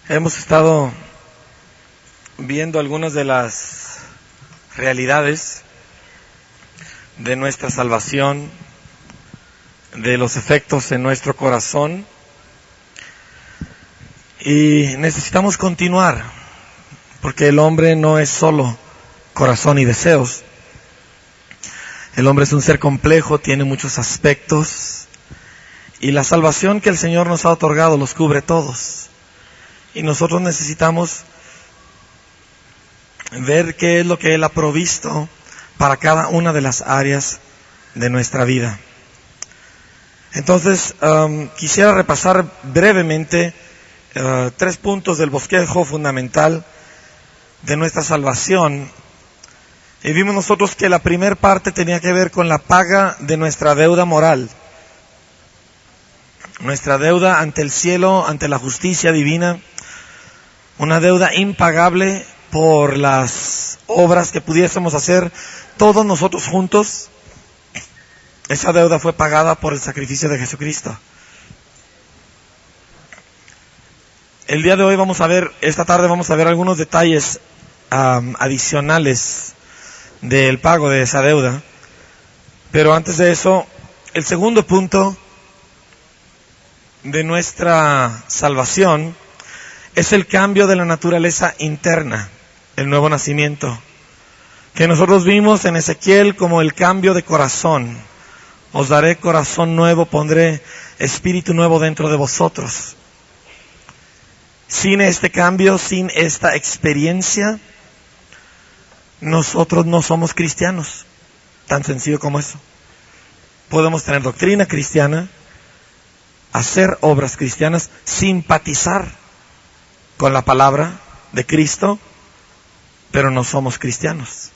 Hemos estado viendo algunas de las realidades de nuestra salvación, de los efectos en nuestro corazón, y necesitamos continuar, porque el hombre no es solo corazón y deseos. El hombre es un ser complejo, tiene muchos aspectos, y la salvación que el Señor nos ha otorgado los cubre todos. Y nosotros necesitamos ver qué es lo que Él ha provisto para cada una de las áreas de nuestra vida. Entonces, quisiera repasar brevemente 3 puntos del bosquejo fundamental de nuestra salvación. Y vimos nosotros que la primera parte tenía que ver con la paga de nuestra deuda moral. Nuestra deuda ante el cielo, ante la justicia divina. Una deuda impagable por las obras que pudiésemos hacer todos nosotros juntos. Esa deuda fue pagada por el sacrificio de Jesucristo. El día de hoy esta tarde vamos a ver algunos detalles adicionales del pago de esa deuda. Pero antes de eso, el segundo punto de nuestra salvación es el cambio de la naturaleza interna, el nuevo nacimiento, que nosotros vimos en Ezequiel como el cambio de corazón. Os daré corazón nuevo, pondré espíritu nuevo dentro de vosotros. Sin este cambio, sin esta experiencia, nosotros no somos cristianos. Tan sencillo como eso. Podemos tener doctrina cristiana, hacer obras cristianas, simpatizar con la palabra de Cristo, pero no somos cristianos.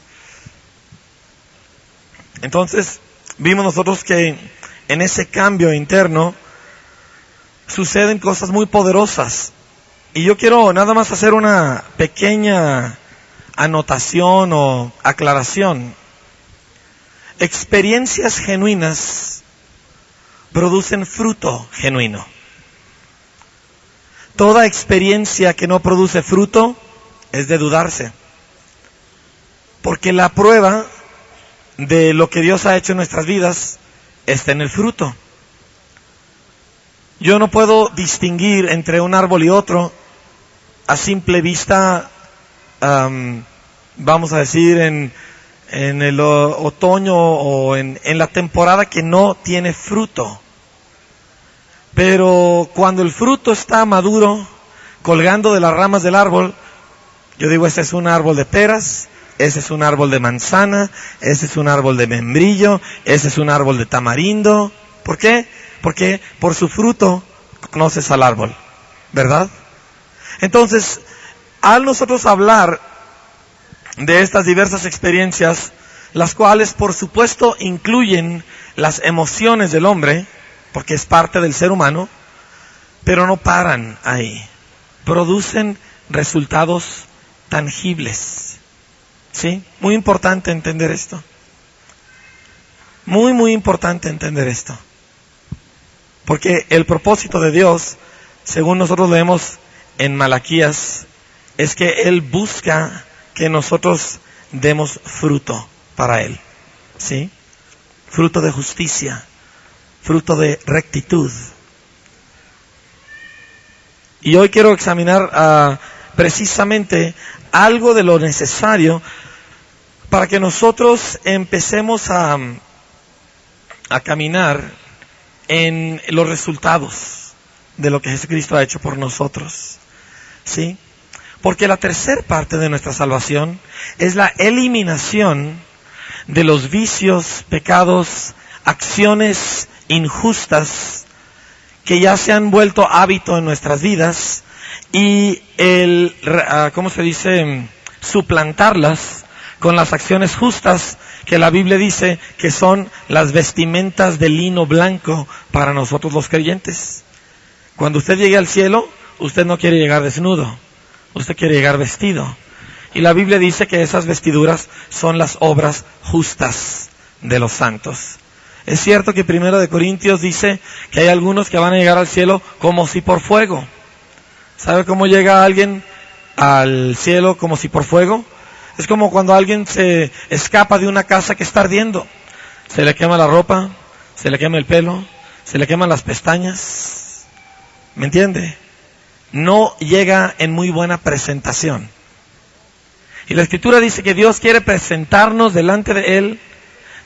Entonces, vimos nosotros que en ese cambio interno suceden cosas muy poderosas. Y yo quiero nada más hacer una pequeña anotación o aclaración. Experiencias genuinas producen fruto genuino. Toda experiencia que no produce fruto es de dudarse. Porque la prueba de lo que Dios ha hecho en nuestras vidas está en el fruto. Yo no puedo distinguir entre un árbol y otro a simple vista, vamos a decir, en el otoño o en la temporada que no tiene fruto. Pero cuando el fruto está maduro, colgando de las ramas del árbol, yo digo, ese es un árbol de peras, ese es un árbol de manzana, ese es un árbol de membrillo, ese es un árbol de tamarindo. ¿Por qué? Porque por su fruto conoces al árbol, ¿verdad? Entonces, al nosotros hablar de estas diversas experiencias, las cuales por supuesto incluyen las emociones del hombre, porque es parte del ser humano, pero no paran ahí. Producen resultados tangibles. ¿Sí? Muy importante entender esto. Muy importante entender esto. Porque el propósito de Dios, según nosotros leemos en Malaquías, es que Él busca que nosotros demos fruto para Él. ¿Sí? Fruto de justicia. Fruto de rectitud. Y hoy quiero examinar precisamente algo de lo necesario para que nosotros empecemos a caminar en los resultados de lo que Jesucristo ha hecho por nosotros. ¿Sí? Porque la tercera parte de nuestra salvación es la eliminación de los vicios, pecados, acciones injustas que ya se han vuelto hábito en nuestras vidas y suplantarlas con las acciones justas que la Biblia dice que son las vestimentas de lino blanco para nosotros los creyentes. Cuando usted llegue al cielo, usted no quiere llegar desnudo, usted quiere llegar vestido. Y la Biblia dice que esas vestiduras son las obras justas de los santos. Es cierto que 1 Corintios dice que hay algunos que van a llegar al cielo como si por fuego. ¿Sabe cómo llega alguien al cielo como si por fuego? Es como cuando alguien se escapa de una casa que está ardiendo. Se le quema la ropa, se le quema el pelo, se le queman las pestañas. ¿Me entiende? No llega en muy buena presentación. Y la Escritura dice que Dios quiere presentarnos delante de Él,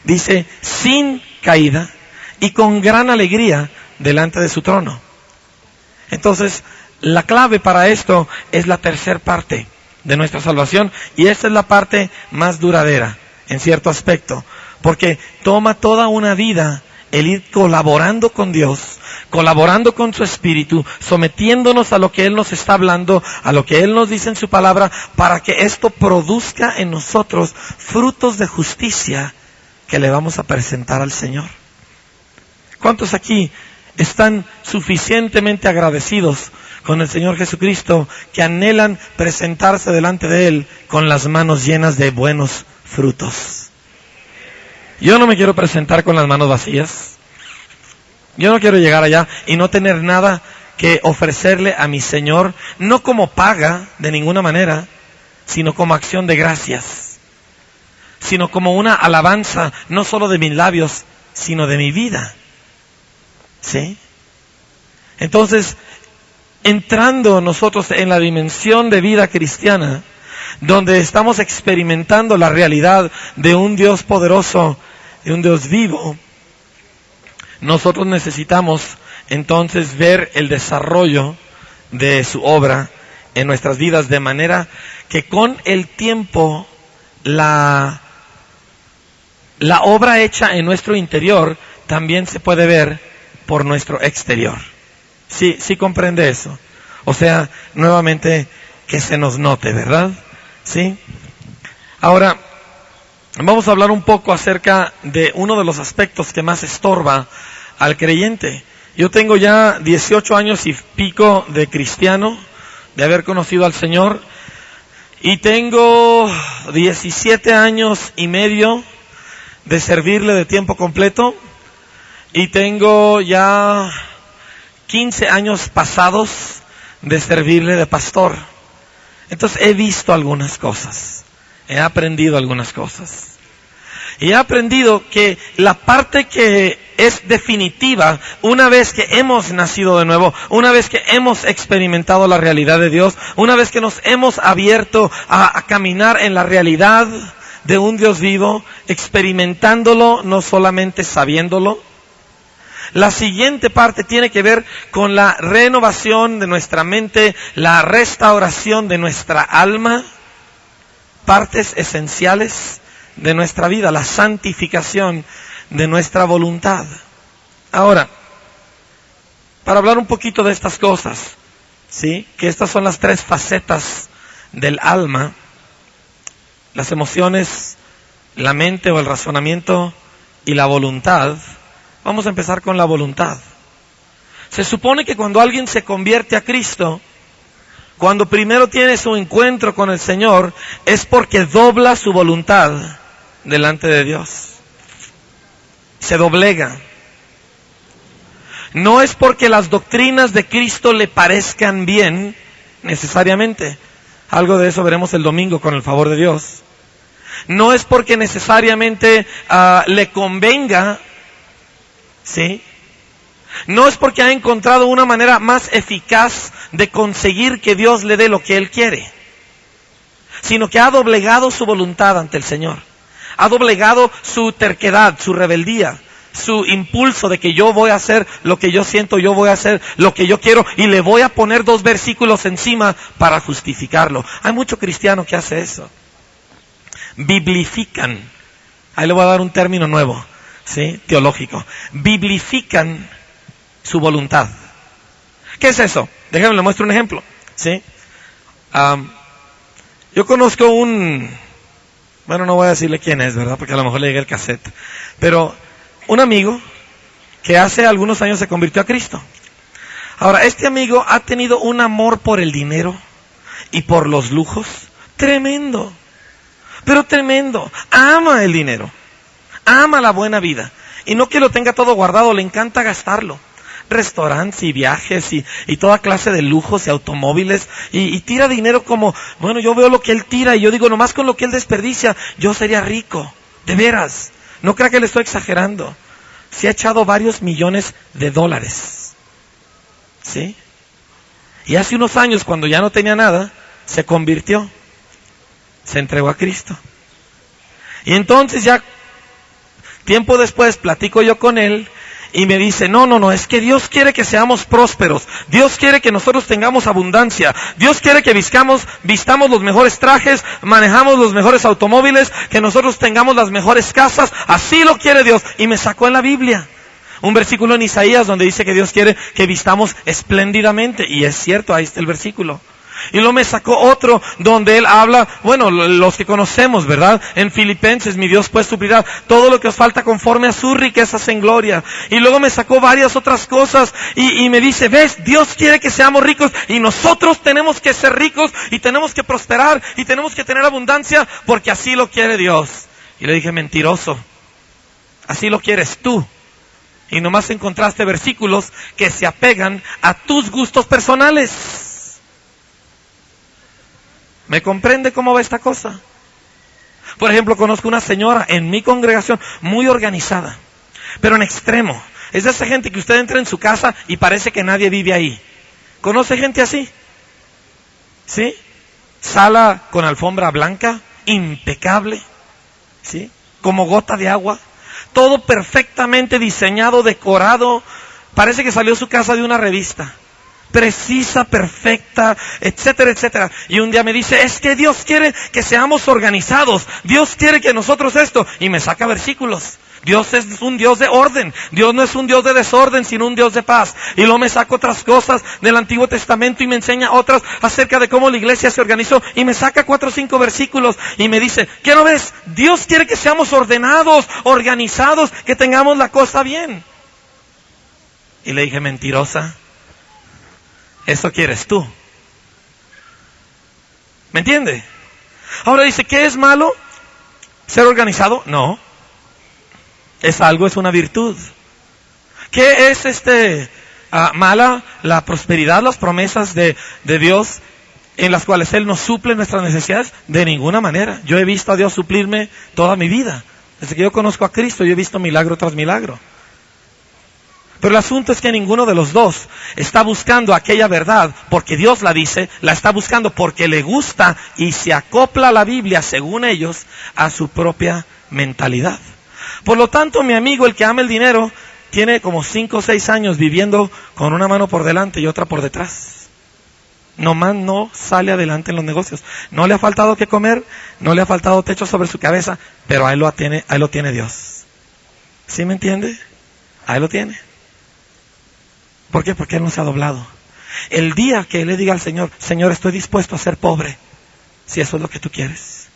dice, sin caída y con gran alegría delante de su trono. Entonces, la clave para esto es la tercera parte de nuestra salvación, y esta es la parte más duradera, en cierto aspecto, porque toma toda una vida el ir colaborando con Dios, colaborando con su Espíritu, sometiéndonos a lo que Él nos está hablando, a lo que Él nos dice en su palabra, para que esto produzca en nosotros frutos de justicia que le vamos a presentar al Señor. ¿Cuántos aquí están suficientemente agradecidos con el Señor Jesucristo, que anhelan presentarse delante de Él con las manos llenas de buenos frutos? Yo no me quiero presentar con las manos vacías. Yo no quiero llegar allá y no tener nada que ofrecerle a mi Señor, no como paga de ninguna manera, sino como acción de gracias, sino como una alabanza, no solo de mis labios, sino de mi vida. ¿Sí? Entonces, entrando nosotros en la dimensión de vida cristiana, donde estamos experimentando la realidad de un Dios poderoso, de un Dios vivo, nosotros necesitamos entonces ver el desarrollo de su obra en nuestras vidas, de manera que con el tiempo la obra hecha en nuestro interior también se puede ver por nuestro exterior. Sí comprende eso. O sea, nuevamente que se nos note, ¿verdad? ¿Sí? Ahora, vamos a hablar un poco acerca de uno de los aspectos que más estorba al creyente. Yo tengo ya 18 años y pico de cristiano, de haber conocido al Señor, y tengo 17 años y medio de servirle de tiempo completo, y tengo ya 15 años pasados de servirle de pastor. Entonces he visto algunas cosas, he aprendido algunas cosas. Y he aprendido que la parte que es definitiva, una vez que hemos nacido de nuevo, una vez que hemos experimentado la realidad de Dios, una vez que nos hemos abierto a caminar en la realidad de un Dios vivo, experimentándolo, no solamente sabiéndolo. La siguiente parte tiene que ver con la renovación de nuestra mente, la restauración de nuestra alma, partes esenciales de nuestra vida, la santificación de nuestra voluntad. Ahora, para hablar un poquito de estas cosas, ¿sí? Que estas son las tres facetas del alma: las emociones, la mente o el razonamiento y la voluntad. Vamos a empezar con la voluntad. Se supone que cuando alguien se convierte a Cristo, cuando primero tiene su encuentro con el Señor, es porque dobla su voluntad delante de Dios. Se doblega. No es porque las doctrinas de Cristo le parezcan bien, necesariamente. Algo de eso veremos el domingo con el favor de Dios. No es porque necesariamente le convenga, ¿sí? No es porque ha encontrado una manera más eficaz de conseguir que Dios le dé lo que Él quiere, sino que ha doblegado su voluntad ante el Señor. Ha doblegado su terquedad, su rebeldía, su impulso de que yo voy a hacer lo que yo siento, yo voy a hacer lo que yo quiero, y le voy a poner 2 versículos encima para justificarlo. Hay mucho cristiano que hace eso. Biblifican. Ahí le voy a dar un término nuevo, ¿sí? Teológico. Biblifican su voluntad. ¿Qué es eso? Déjenme le muestro un ejemplo, ¿sí? Yo conozco bueno, no voy a decirle quién es, ¿verdad? Porque a lo mejor le llega el cassette. Pero un amigo que hace algunos años se convirtió a Cristo. Ahora, este amigo ha tenido un amor por el dinero y por los lujos tremendo. Pero tremendo. Ama el dinero. Ama la buena vida. Y no que lo tenga todo guardado, le encanta gastarlo. restaurantes y viajes y toda clase de lujos y automóviles y tira dinero como, bueno, yo veo lo que él tira y yo digo, nomás con lo que él desperdicia, yo sería rico, de veras. No crea que le estoy exagerando. Se ha echado varios millones de dólares. ¿Sí? Y hace unos años, cuando ya no tenía nada, se convirtió. Se entregó a Cristo. Y entonces ya, tiempo después, platico yo con él y me dice, no, es que Dios quiere que seamos prósperos. Dios quiere que nosotros tengamos abundancia. Dios quiere que vistamos los mejores trajes, manejamos los mejores automóviles, que nosotros tengamos las mejores casas. Así lo quiere Dios. Y me sacó en la Biblia un versículo en Isaías donde dice que Dios quiere que vistamos espléndidamente. Y es cierto, ahí está el versículo. Y luego me sacó otro donde él habla, bueno, los que conocemos, ¿verdad? En Filipenses, mi Dios pues suplirá todo lo que os falta conforme a sus riquezas en gloria. Y luego me sacó varias otras cosas y me dice, ves, Dios quiere que seamos ricos y nosotros tenemos que ser ricos y tenemos que prosperar y tenemos que tener abundancia porque así lo quiere Dios. Y le dije, mentiroso, así lo quieres tú. Y nomás encontraste versículos que se apegan a tus gustos personales. ¿Me comprende cómo va esta cosa? Por ejemplo, conozco una señora en mi congregación muy organizada, pero en extremo. Es de esa gente que usted entra en su casa y parece que nadie vive ahí. ¿Conoce gente así? ¿Sí? Sala con alfombra blanca, impecable, ¿sí? Como gota de agua. Todo perfectamente diseñado, decorado. Parece que salió su casa de una revista. Precisa, perfecta, etcétera, etcétera. Y un día me dice, es que Dios quiere que seamos organizados. Dios quiere que nosotros esto. Y me saca versículos. Dios es un Dios de orden. Dios no es un Dios de desorden, sino un Dios de paz. Y luego me saca otras cosas del Antiguo Testamento y me enseña otras acerca de cómo la iglesia se organizó. Y me saca 4 o 5 versículos y me dice, ¿qué no ves? Dios quiere que seamos ordenados, organizados, que tengamos la cosa bien. Y le dije, mentirosa. Eso quieres tú. ¿Me entiende? Ahora dice, ¿qué es malo? ¿Ser organizado? No. Es algo, es una virtud. ¿Qué es mala? La prosperidad, las promesas de Dios en las cuales Él nos suple nuestras necesidades. De ninguna manera. Yo he visto a Dios suplirme toda mi vida. Desde que yo conozco a Cristo, yo he visto milagro tras milagro. Pero el asunto es que ninguno de los dos está buscando aquella verdad porque Dios la dice, la está buscando porque le gusta y se acopla a la Biblia, según ellos, a su propia mentalidad. Por lo tanto, mi amigo, el que ama el dinero, tiene como 5 o 6 años viviendo con una mano por delante y otra por detrás. Nomás no sale adelante en los negocios. No le ha faltado que comer, no le ha faltado techo sobre su cabeza, pero ahí lo tiene Dios. ¿Sí me entiende? Ahí lo tiene. ¿Por qué? Porque Él no se ha doblado. El día que Él le diga al Señor, Señor, estoy dispuesto a ser pobre, si eso es lo que tú quieres.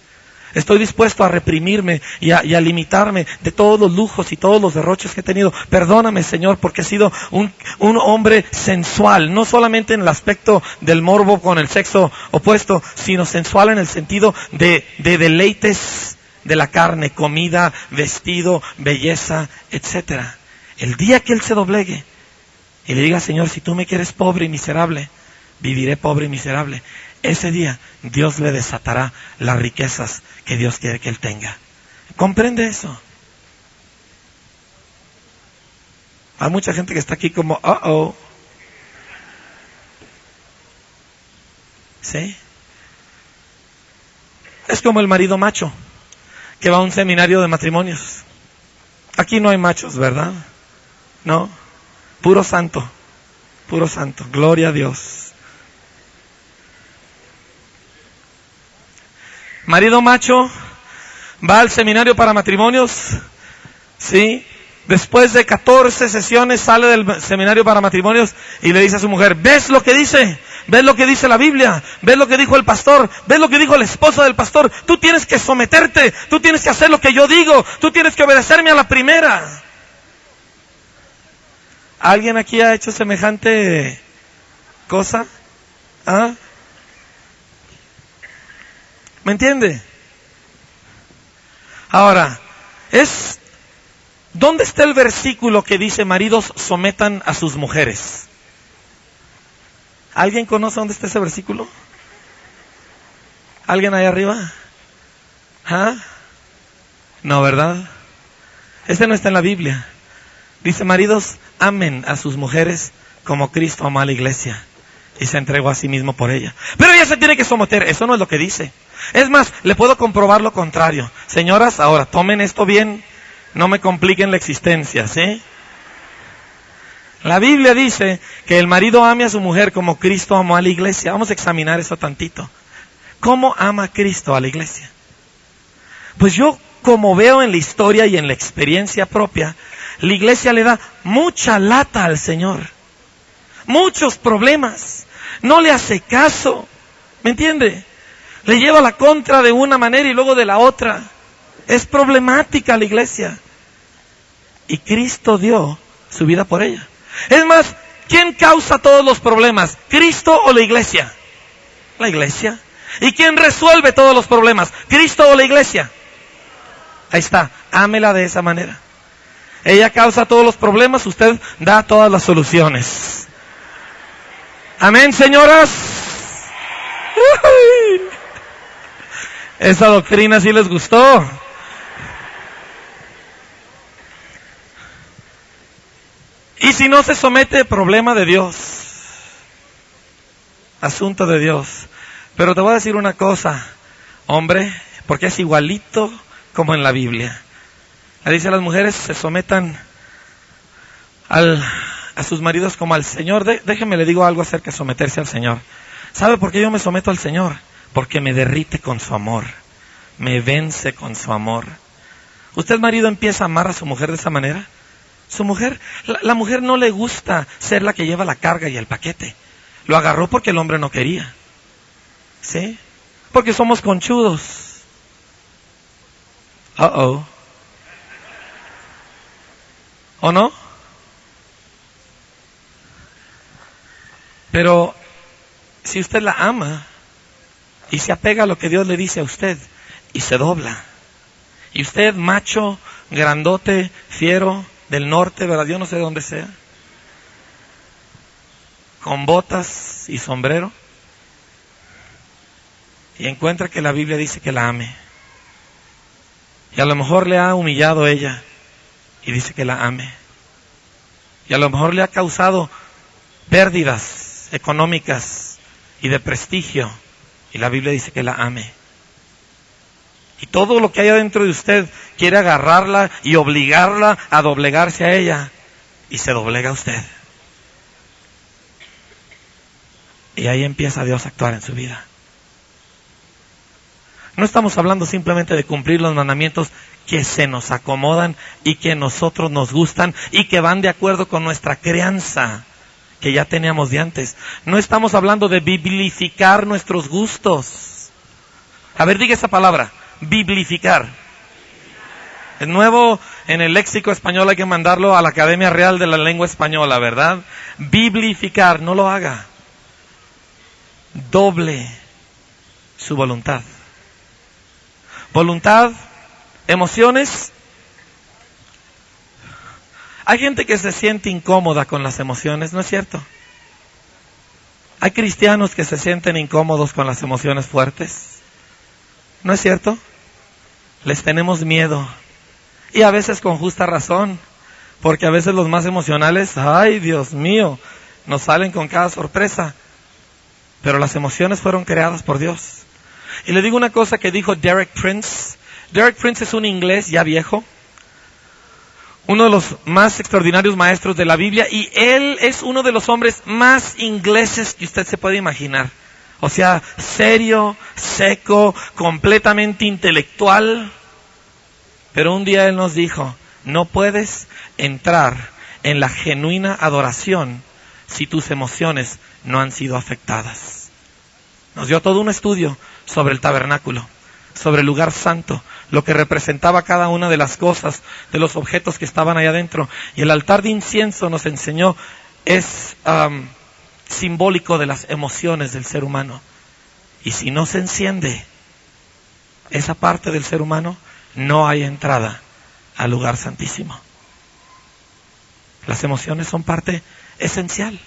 Estoy dispuesto a reprimirme y a limitarme de todos los lujos y todos los derroches que he tenido. Perdóname, Señor, porque he sido un hombre sensual, no solamente en el aspecto del morbo con el sexo opuesto, sino sensual en el sentido de deleites de la carne, comida, vestido, belleza, etcétera. El día que Él se doblegue y le diga, Señor, si tú me quieres pobre y miserable, viviré pobre y miserable. Ese día Dios le desatará las riquezas que Dios quiere que él tenga. ¿Comprende eso? Hay mucha gente que está aquí como, ¿sí? Es como el marido macho que va a un seminario de matrimonios. Aquí no hay machos, ¿verdad? No. Puro santo, gloria a Dios. Marido macho va al seminario para matrimonios, ¿sí? Después de 14 sesiones sale del seminario para matrimonios y le dice a su mujer, ¿ves lo que dice? ¿Ves lo que dice la Biblia? ¿Ves lo que dijo el pastor? ¿Ves lo que dijo el esposo del pastor? Tú tienes que someterte, tú tienes que hacer lo que yo digo, tú tienes que obedecerme a la primera. ¿Alguien aquí ha hecho semejante cosa? ¿Ah? ¿Me entiende? Ahora, es ¿Dónde está el versículo que dice maridos sometan a sus mujeres? ¿Alguien conoce dónde está ese versículo? ¿Alguien ahí arriba? ¿Ah? No, ¿verdad? Ese no está en la Biblia. Dice, maridos, amen a sus mujeres como Cristo amó a la iglesia y se entregó a sí mismo por ella. Pero ella se tiene que someter. Eso no es lo que dice. Es más, le puedo comprobar lo contrario. Señoras, ahora tomen esto bien, no me compliquen la existencia, ¿sí? La Biblia dice que el marido ame a su mujer como Cristo amó a la iglesia. Vamos a examinar eso tantito. ¿Cómo ama Cristo a la iglesia? Pues yo, como veo en la historia y en la experiencia propia, la iglesia le da mucha lata al Señor. Muchos problemas. No le hace caso. ¿Me entiende? Le lleva la contra de una manera y luego de la otra. Es problemática la iglesia. Y Cristo dio su vida por ella. Es más, ¿quién causa todos los problemas? ¿Cristo o la iglesia? La iglesia. ¿Y quién resuelve todos los problemas? ¿Cristo o la iglesia? Ahí está, ámela de esa manera. Ella causa todos los problemas, usted da todas las soluciones. Amén, señoras. Esa doctrina sí les gustó. Y si no se somete, problema de Dios. Asunto de Dios. Pero te voy a decir una cosa, hombre, porque es igualito como en la Biblia. Le dice a las mujeres se sometan a sus maridos como al Señor. Déjeme le digo algo acerca de someterse al Señor. ¿Sabe por qué yo me someto al Señor? Porque me derrite con su amor, me vence con su amor. ¿Usted, marido, empieza a amar a su mujer de esa manera? Su mujer, la mujer no le gusta ser la que lleva la carga y el paquete. Lo agarró porque el hombre no quería. ¿Sí? Porque somos conchudos. ¿O no? Pero si usted la ama y se apega a lo que Dios le dice a usted y se dobla, y usted, macho, grandote, fiero, del norte, ¿verdad? Yo no sé de dónde sea, con botas y sombrero, y encuentra que la Biblia dice que la ame, y a lo mejor le ha humillado ella y dice que la ame, y a lo mejor le ha causado pérdidas económicas y de prestigio, y la Biblia dice que la ame. Y todo lo que hay adentro de usted quiere agarrarla y obligarla a doblegarse a ella, y se doblega a usted. Y ahí empieza Dios a actuar en su vida. No estamos hablando simplemente de cumplir los mandamientos que se nos acomodan y que a nosotros nos gustan y que van de acuerdo con nuestra crianza que ya teníamos de antes. No estamos hablando de biblificar nuestros gustos. A ver, diga esa palabra, biblificar. Es nuevo en el léxico español, hay que mandarlo a la Academia Real de la Lengua Española, ¿verdad? Biblificar, no lo haga. Doble su voluntad. Voluntad, emociones. Hay gente que se siente incómoda con las emociones, ¿no es cierto? Hay cristianos que se sienten incómodos con las emociones fuertes, ¿no es cierto? Les tenemos miedo. Y a veces con justa razón, porque a veces los más emocionales, ay Dios mío, nos salen con cada sorpresa. Pero las emociones fueron creadas por Dios. Y le digo una cosa que dijo Derek Prince. Derek Prince es un inglés ya viejo, uno de los más extraordinarios maestros de la Biblia, y él es uno de los hombres más ingleses que usted se puede imaginar. O sea, serio, seco, completamente intelectual. Pero un día él nos dijo, no puedes entrar en la genuina adoración si tus emociones no han sido afectadas. Nos dio todo un estudio sobre el tabernáculo, sobre el lugar santo, lo que representaba cada una de las cosas, de los objetos que estaban ahí adentro. Y el altar de incienso, nos enseñó, es simbólico de las emociones del ser humano. Y si no se enciende esa parte del ser humano, no hay entrada al lugar santísimo. Las emociones son parte esencial.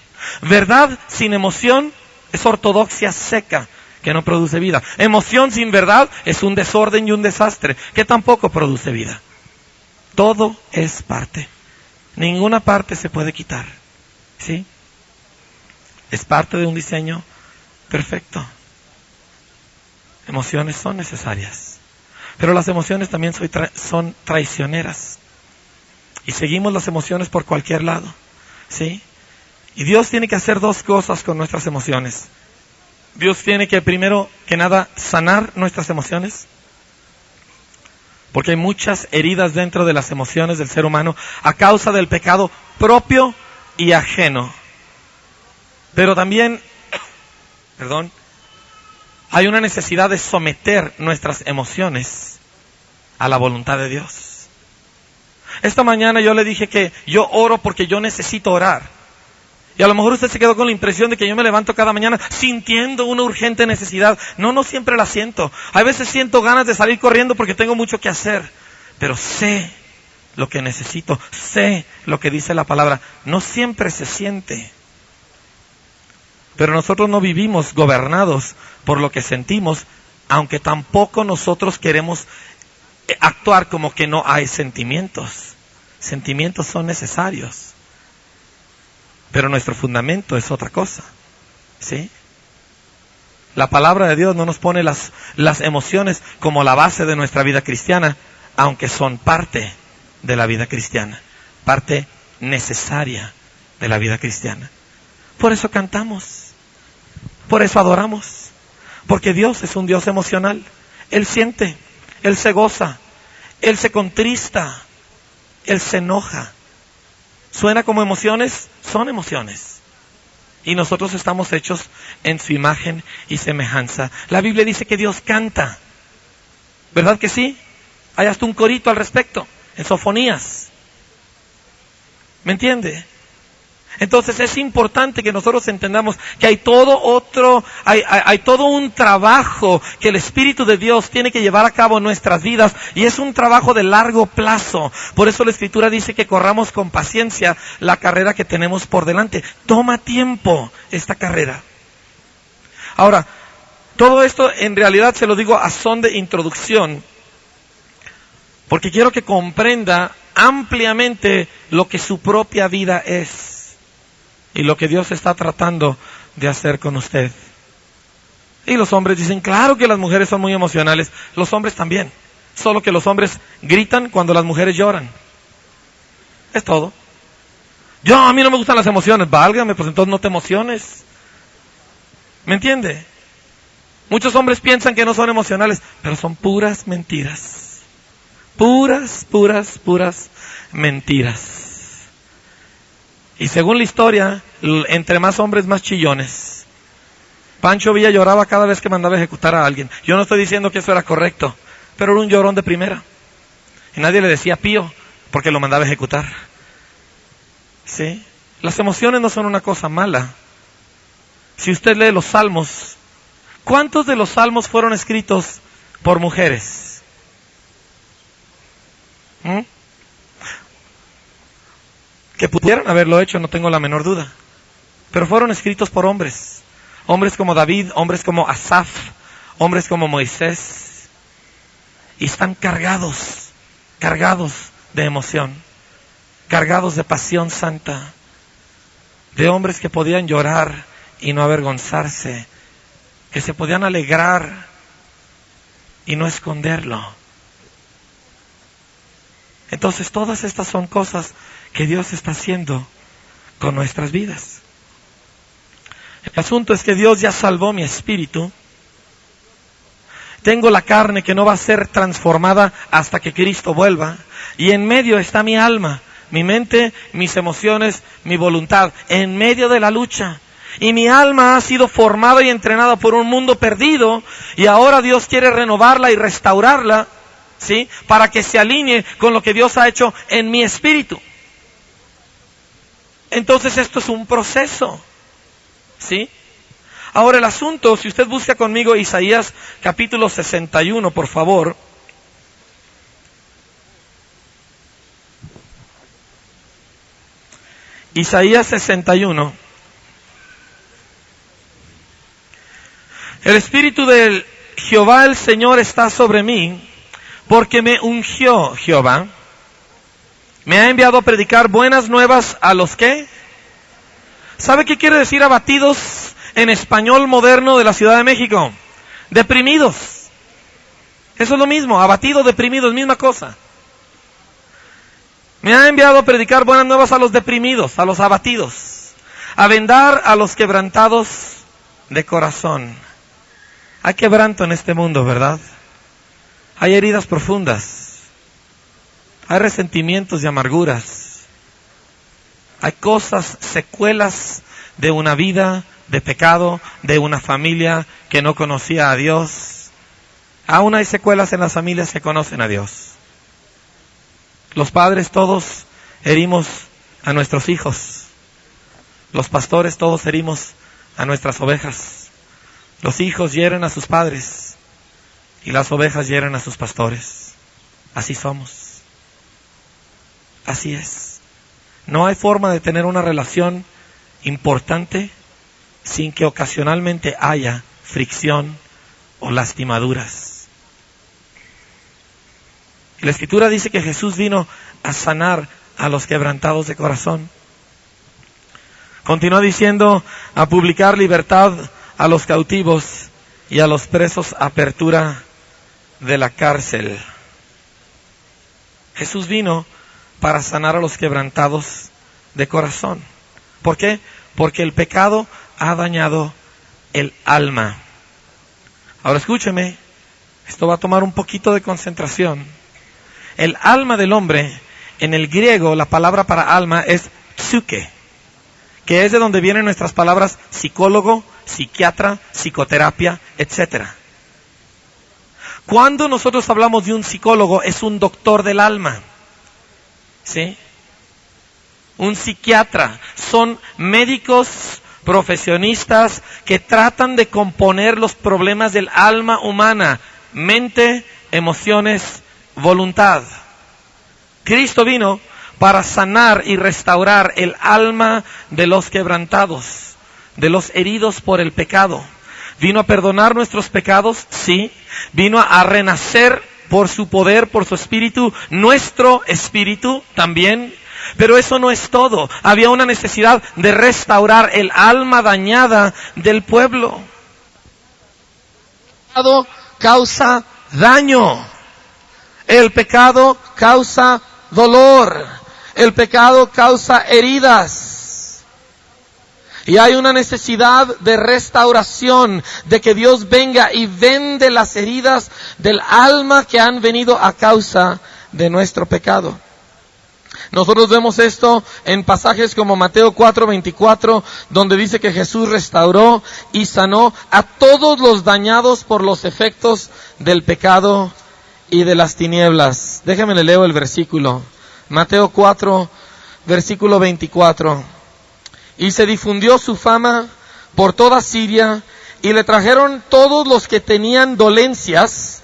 Verdad sin emoción es ortodoxia seca, que no produce vida. Emoción sin verdad es un desorden y un desastre, que tampoco produce vida. Todo es parte. Ninguna parte se puede quitar. ¿Sí? Es parte de un diseño perfecto. Emociones son necesarias. Pero las emociones también son traicioneras. Y seguimos las emociones por cualquier lado. ¿Sí? Y Dios tiene que hacer dos cosas con nuestras emociones. Dios tiene que, primero que nada, sanar nuestras emociones. Porque hay muchas heridas dentro de las emociones del ser humano a causa del pecado propio y ajeno. Pero también, hay una necesidad de someter nuestras emociones a la voluntad de Dios. Esta mañana yo le dije que yo oro porque yo necesito orar. Y a lo mejor usted se quedó con la impresión de que yo me levanto cada mañana sintiendo una urgente necesidad. No siempre la siento. A veces siento ganas de salir corriendo porque tengo mucho que hacer. Pero sé lo que necesito. Sé lo que dice la palabra. No siempre se siente. Pero nosotros no vivimos gobernados por lo que sentimos, aunque tampoco nosotros queremos actuar como que no hay sentimientos. Sentimientos son necesarios. Pero nuestro fundamento es otra cosa. ¿Sí? La palabra de Dios no nos pone las emociones como la base de nuestra vida cristiana, aunque son parte de la vida cristiana. Parte necesaria de la vida cristiana. Por eso cantamos. Por eso adoramos. Porque Dios es un Dios emocional. Él siente. Él se goza. Él se contrista. Él se enoja. ¿Suena como emociones? Son emociones. Y nosotros estamos hechos en su imagen y semejanza. La Biblia dice que Dios canta. ¿Verdad que sí? Hay hasta un corito al respecto, en Sofonías. ¿Me entiende? Entonces es importante que nosotros entendamos que hay todo un trabajo que el Espíritu de Dios tiene que llevar a cabo en nuestras vidas, y es un trabajo de largo plazo. Por eso la Escritura dice que corramos con paciencia la carrera que tenemos por delante. Toma tiempo esta carrera. Ahora, todo esto en realidad se lo digo a son de introducción, porque quiero que comprenda ampliamente lo que su propia vida es. Y lo que Dios está tratando de hacer con usted. Y los hombres dicen, claro que las mujeres son muy emocionales. Los hombres también. Solo que los hombres gritan cuando las mujeres lloran. Es todo. A mí no me gustan las emociones. Válgame, pues entonces no te emociones. ¿Me entiende? Muchos hombres piensan que no son emocionales, pero son puras mentiras. Puras mentiras. Y según la historia, entre más hombres, más chillones. Pancho Villa lloraba cada vez que mandaba ejecutar a alguien. Yo no estoy diciendo que eso era correcto, pero era un llorón de primera. Y nadie le decía pío, porque lo mandaba ejecutar. ¿Sí? Las emociones no son una cosa mala. Si usted lee los salmos, ¿cuántos de los salmos fueron escritos por mujeres? Que pudieran haberlo hecho, no tengo la menor duda. Pero fueron escritos por hombres. Hombres como David, hombres como Asaf, hombres como Moisés. Y están cargados de emoción, cargados de pasión santa. De hombres que podían llorar y no avergonzarse, que se podían alegrar y no esconderlo. Entonces todas estas son cosas que Dios está haciendo con nuestras vidas. El asunto es que Dios ya salvó mi espíritu. Tengo la carne que no va a ser transformada hasta que Cristo vuelva. Y en medio está mi alma, mi mente, mis emociones, mi voluntad. En medio de la lucha. Y mi alma ha sido formada y entrenada por un mundo perdido. Y ahora Dios quiere renovarla y restaurarla, ¿sí? Para que se alinee con lo que Dios ha hecho en mi espíritu. Entonces esto es un proceso, ¿sí? Ahora el asunto, si usted busca conmigo Isaías capítulo 61, por favor. Isaías 61. El Espíritu del Jehová el Señor está sobre mí, porque me ungió Jehová. Me ha enviado a predicar buenas nuevas a los que... ¿Sabe qué quiere decir abatidos en español moderno de la Ciudad de México? Deprimidos. Eso es lo mismo, abatido, deprimido, es misma cosa. Me ha enviado a predicar buenas nuevas a los deprimidos, a los abatidos, a vendar a los quebrantados de corazón. Hay quebranto en este mundo, ¿verdad? Hay heridas profundas, hay resentimientos y amarguras. Hay cosas, secuelas de una vida de pecado, de una familia que no conocía a Dios. Aún hay secuelas en las familias que conocen a Dios. Los padres todos herimos a nuestros hijos. Los pastores todos herimos a nuestras ovejas. Los hijos hieren a sus padres y las ovejas hieren a sus pastores. Así somos. Así es. No hay forma de tener una relación importante sin que ocasionalmente haya fricción o lastimaduras. Y la Escritura dice que Jesús vino a sanar a los quebrantados de corazón. Continúa diciendo, a publicar libertad a los cautivos y a los presos, apertura de la cárcel. Jesús vino para sanar a los quebrantados de corazón. ¿Por qué? Porque el pecado ha dañado el alma. Ahora escúcheme, esto va a tomar un poquito de concentración. El alma del hombre, en el griego, la palabra para alma es psuke, que es de donde vienen nuestras palabras psicólogo, psiquiatra, psicoterapia, etc. Cuando nosotros hablamos de un psicólogo, es un doctor del alma. ¿Sí? Un psiquiatra. Son médicos profesionistas que tratan de componer los problemas del alma humana. Mente, emociones, voluntad. Cristo vino para sanar y restaurar el alma de los quebrantados, de los heridos por el pecado. Vino a perdonar nuestros pecados, sí. Vino a renacer por su poder, por su espíritu, nuestro espíritu también. Pero eso no es todo. Había una necesidad de restaurar el alma dañada del pueblo. El pecado causa daño. El pecado causa dolor. El pecado causa heridas. Y hay una necesidad de restauración, de que Dios venga y vende las heridas del alma que han venido a causa de nuestro pecado. Nosotros vemos esto en pasajes como Mateo 4:24, donde dice que Jesús restauró y sanó a todos los dañados por los efectos del pecado y de las tinieblas. Déjenme le leo el versículo. Mateo 4, versículo 24. Y se difundió su fama por toda Siria, y le trajeron todos los que tenían dolencias,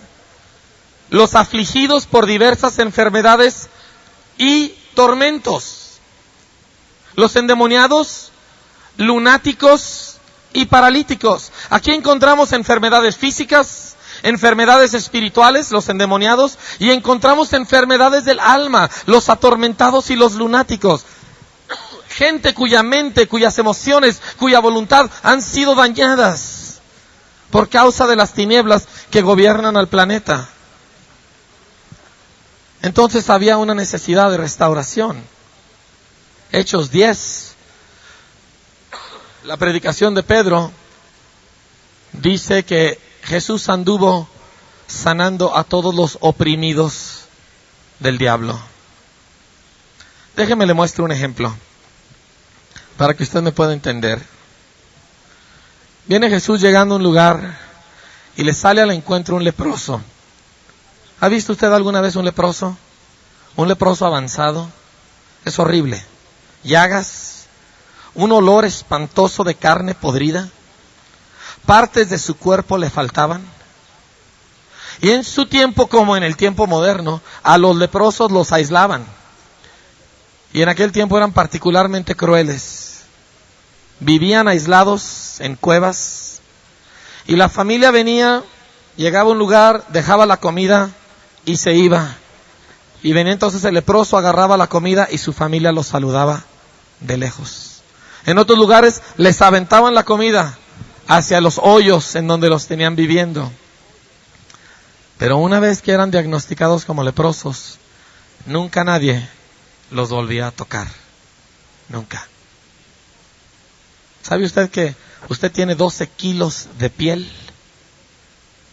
los afligidos por diversas enfermedades y tormentos, los endemoniados, lunáticos y paralíticos. Aquí encontramos enfermedades físicas, enfermedades espirituales, los endemoniados, y encontramos enfermedades del alma, los atormentados y los lunáticos. Gente cuya mente, cuyas emociones, cuya voluntad han sido dañadas por causa de las tinieblas que gobiernan al planeta. Entonces había una necesidad de restauración. Hechos 10, la predicación de Pedro, dice que Jesús anduvo sanando a todos los oprimidos del diablo. Déjeme le muestro un ejemplo, para que usted me pueda entender. Viene Jesús llegando a un lugar y le sale al encuentro un leproso. ¿Ha visto usted alguna vez un leproso? Un leproso avanzado. Es horrible. Llagas, un olor espantoso de carne podrida. Partes de su cuerpo le faltaban. Y en su tiempo, como en el tiempo moderno, a los leprosos los aislaban. Y en aquel tiempo eran particularmente crueles. Vivían aislados en cuevas. Y la familia venía, llegaba a un lugar, dejaba la comida y se iba. Y venía entonces el leproso, agarraba la comida y su familia los saludaba de lejos. En otros lugares les aventaban la comida hacia los hoyos en donde los tenían viviendo. Pero una vez que eran diagnosticados como leprosos, nunca nadie los volvía a tocar. Nunca. ¿Sabe usted que usted tiene 12 kilos de piel?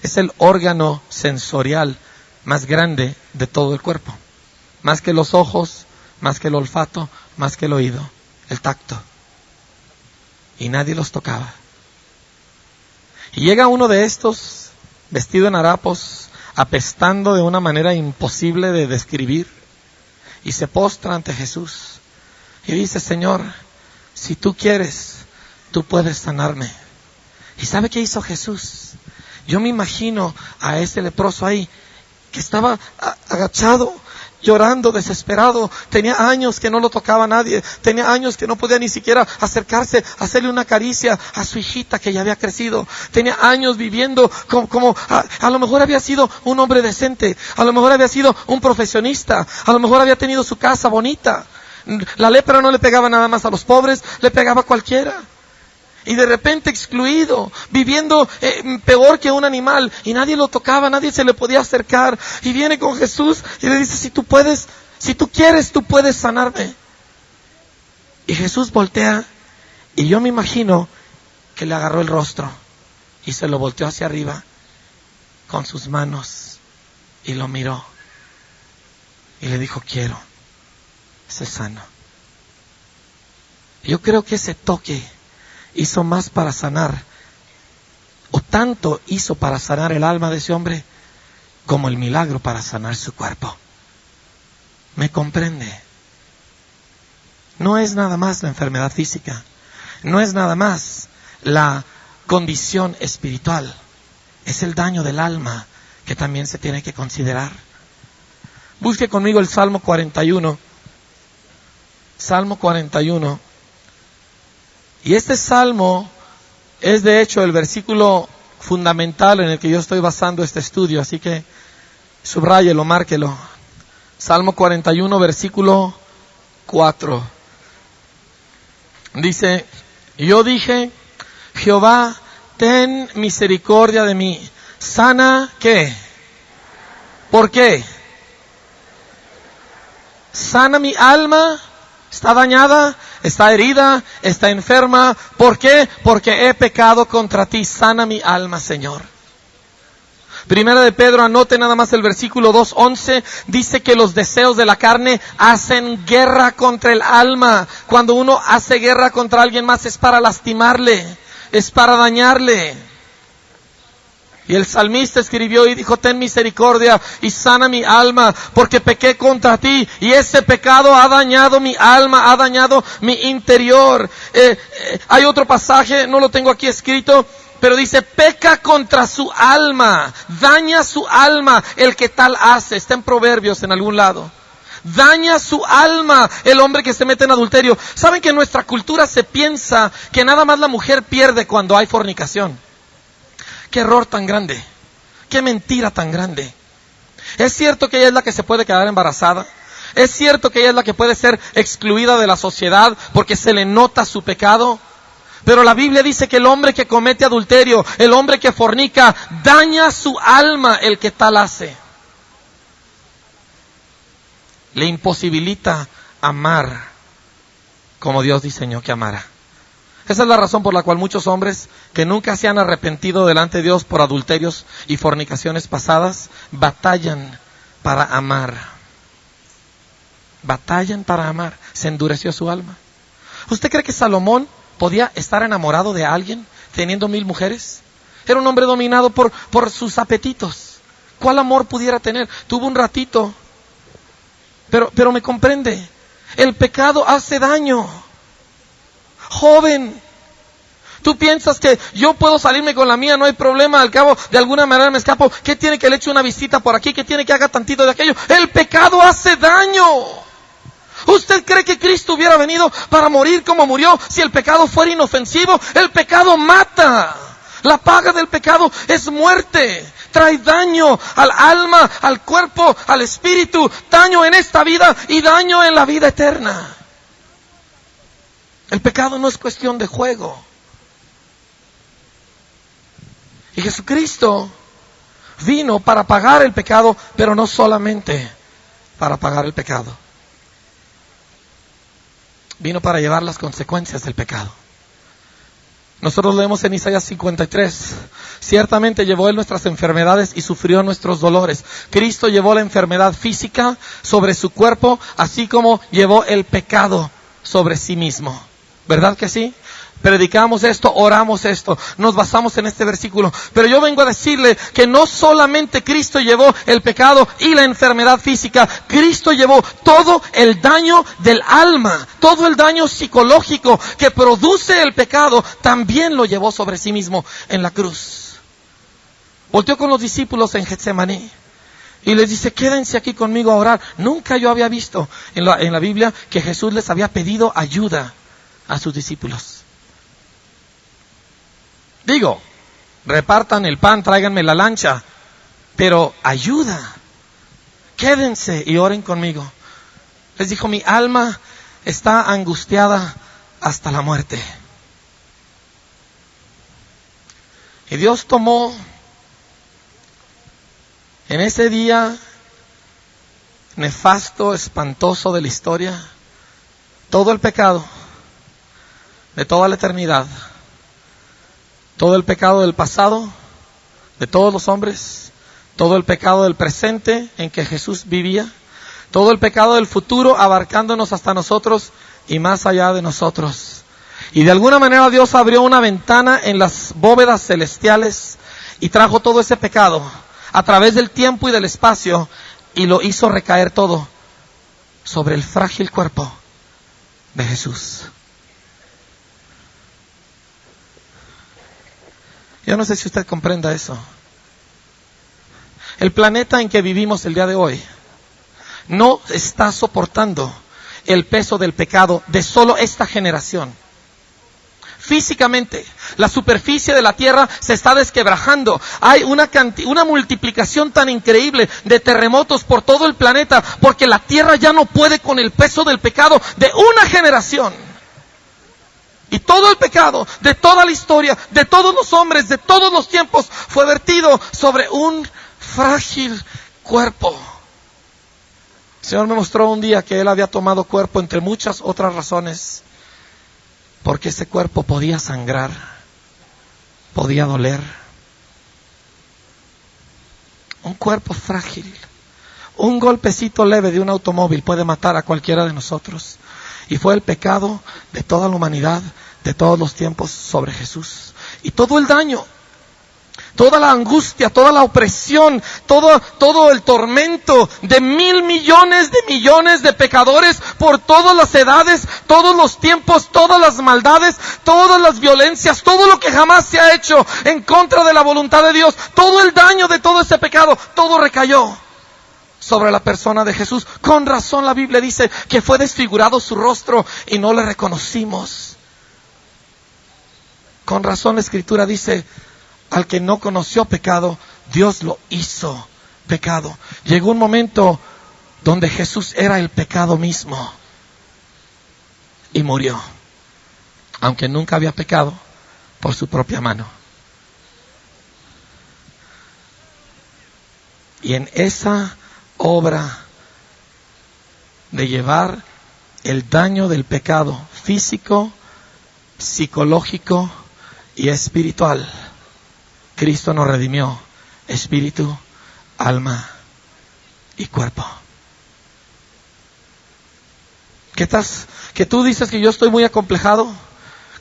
Es el órgano sensorial más grande de todo el cuerpo. Más que los ojos, más que el olfato, más que el oído, el tacto. Y nadie los tocaba. Y llega uno de estos, vestido en harapos, apestando de una manera imposible de describir, y se postra ante Jesús y dice: Señor, si tú quieres, tú puedes sanarme. ¿Y sabe qué hizo Jesús? Yo me imagino a ese leproso ahí, que estaba agachado, llorando, desesperado. Tenía años que no lo tocaba nadie. Tenía años que no podía ni siquiera acercarse, hacerle una caricia a su hijita que ya había crecido. Tenía años viviendo como a lo mejor había sido un hombre decente. A lo mejor había sido un profesionista. A lo mejor había tenido su casa bonita. La lepra no le pegaba nada más a los pobres, le pegaba a cualquiera. Y de repente excluido, viviendo peor que un animal, y nadie lo tocaba, nadie se le podía acercar. Y viene con Jesús y le dice: si tú puedes, si tú quieres, tú puedes sanarme. Y Jesús voltea, y yo me imagino que le agarró el rostro y se lo volteó hacia arriba con sus manos y lo miró y le dijo: quiero, sé sano. Yo creo que ese toque hizo más para sanar, o tanto hizo para sanar el alma de ese hombre, como el milagro para sanar su cuerpo. ¿Me comprende? No es nada más la enfermedad física, no es nada más la condición espiritual, es el daño del alma que también se tiene que considerar. Busque conmigo el Salmo 41. Salmo 41. Y este salmo es de hecho el versículo fundamental en el que yo estoy basando este estudio, así que subráyelo, márquelo. Salmo 41, versículo 4. Dice: yo dije, Jehová, ten misericordia de mí. Sana, ¿qué? ¿Por qué? Sana mi alma. Está dañada, está herida, está enferma. ¿Por qué? Porque he pecado contra ti. Sana mi alma, Señor. Primera de Pedro, anote nada más el versículo 2:11. Dice que los deseos de la carne hacen guerra contra el alma. Cuando uno hace guerra contra alguien más es para lastimarle, es para dañarle. Y el salmista escribió y dijo: ten misericordia y sana mi alma, porque pequé contra ti, y ese pecado ha dañado mi alma, ha dañado mi interior. Hay otro pasaje, no lo tengo aquí escrito, pero dice: peca contra su alma, daña su alma el que tal hace. Está en Proverbios en algún lado. Daña su alma el hombre que se mete en adulterio. ¿Saben que en nuestra cultura se piensa que nada más la mujer pierde cuando hay fornicación? Qué error tan grande, qué mentira tan grande. Es cierto que ella es la que se puede quedar embarazada. Es cierto que ella es la que puede ser excluida de la sociedad porque se le nota su pecado. Pero la Biblia dice que el hombre que comete adulterio, el hombre que fornica, daña su alma el que tal hace. Le imposibilita amar como Dios diseñó que amara. Esa es la razón por la cual muchos hombres que nunca se han arrepentido delante de Dios por adulterios y fornicaciones pasadas, batallan para amar. Batallan para amar. Se endureció su alma. ¿Usted cree que Salomón podía estar enamorado de alguien teniendo 1000 mujeres? Era un hombre dominado por sus apetitos. ¿Cuál amor pudiera tener? Tuvo un ratito. Pero me comprende. El pecado hace daño. Joven, tú piensas que yo puedo salirme con la mía, no hay problema, al cabo de alguna manera me escapo. ¿Qué tiene que le eche una visita por aquí? ¿Qué tiene que haga tantito de aquello? El pecado hace daño. ¿Usted cree que Cristo hubiera venido para morir como murió si el pecado fuera inofensivo? El pecado mata. La paga del pecado es muerte. Trae daño al alma, al cuerpo, al espíritu. Daño en esta vida y daño en la vida eterna. El pecado no es cuestión de juego. Y Jesucristo vino para pagar el pecado, pero no solamente para pagar el pecado. Vino para llevar las consecuencias del pecado. Nosotros leemos en Isaías 53, ciertamente llevó Él nuestras enfermedades y sufrió nuestros dolores. Cristo llevó la enfermedad física sobre su cuerpo, así como llevó el pecado sobre sí mismo. ¿Verdad que sí? Predicamos esto, oramos esto, nos basamos en este versículo. Pero yo vengo a decirle que no solamente Cristo llevó el pecado y la enfermedad física, Cristo llevó todo el daño del alma, todo el daño psicológico que produce el pecado, también lo llevó sobre sí mismo en la cruz. Volteó con los discípulos en Getsemaní y les dice, quédense aquí conmigo a orar. Nunca yo había visto en la Biblia que Jesús les había pedido ayuda a sus discípulos. Digo, repartan el pan, tráiganme la lancha, pero ayuda. Quédense y oren conmigo. Les dijo, mi alma está angustiada hasta la muerte. Y Dios tomó en ese día nefasto, espantoso de la historia, todo el pecado de toda la eternidad. Todo el pecado del pasado, de todos los hombres, todo el pecado del presente en que Jesús vivía, todo el pecado del futuro abarcándonos hasta nosotros y más allá de nosotros. Y de alguna manera Dios abrió una ventana en las bóvedas celestiales y trajo todo ese pecado a través del tiempo y del espacio y lo hizo recaer todo sobre el frágil cuerpo de Jesús. Yo no sé si usted comprenda eso. El planeta en que vivimos el día de hoy no está soportando el peso del pecado de solo esta generación. Físicamente, la superficie de la tierra se está desquebrajando. Hay una multiplicación tan increíble de terremotos por todo el planeta, porque la tierra ya no puede con el peso del pecado de una generación. Y todo el pecado de toda la historia, de todos los hombres, de todos los tiempos, fue vertido sobre un frágil cuerpo. El Señor me mostró un día que Él había tomado cuerpo, entre muchas otras razones, porque ese cuerpo podía sangrar, podía doler. Un cuerpo frágil. Un golpecito leve de un automóvil puede matar a cualquiera de nosotros. Y fue el pecado de toda la humanidad, de todos los tiempos, sobre Jesús. Y todo el daño, toda la angustia, toda la opresión, todo el tormento de 1,000 millones de pecadores por todas las edades, todos los tiempos, todas las maldades, todas las violencias, todo lo que jamás se ha hecho en contra de la voluntad de Dios, todo el daño de todo ese pecado, todo recayó sobre la persona de Jesús. Con razón la Biblia dice que fue desfigurado su rostro y no le reconocimos. Con razón la Escritura dice, al que no conoció pecado, Dios lo hizo pecado. Llegó un momento donde Jesús era el pecado mismo y murió, aunque nunca había pecado, por su propia mano. Y en esa obra de llevar el daño del pecado físico, psicológico y espiritual, Cristo nos redimió espíritu, alma y cuerpo. Que tú dices que yo estoy muy acomplejado,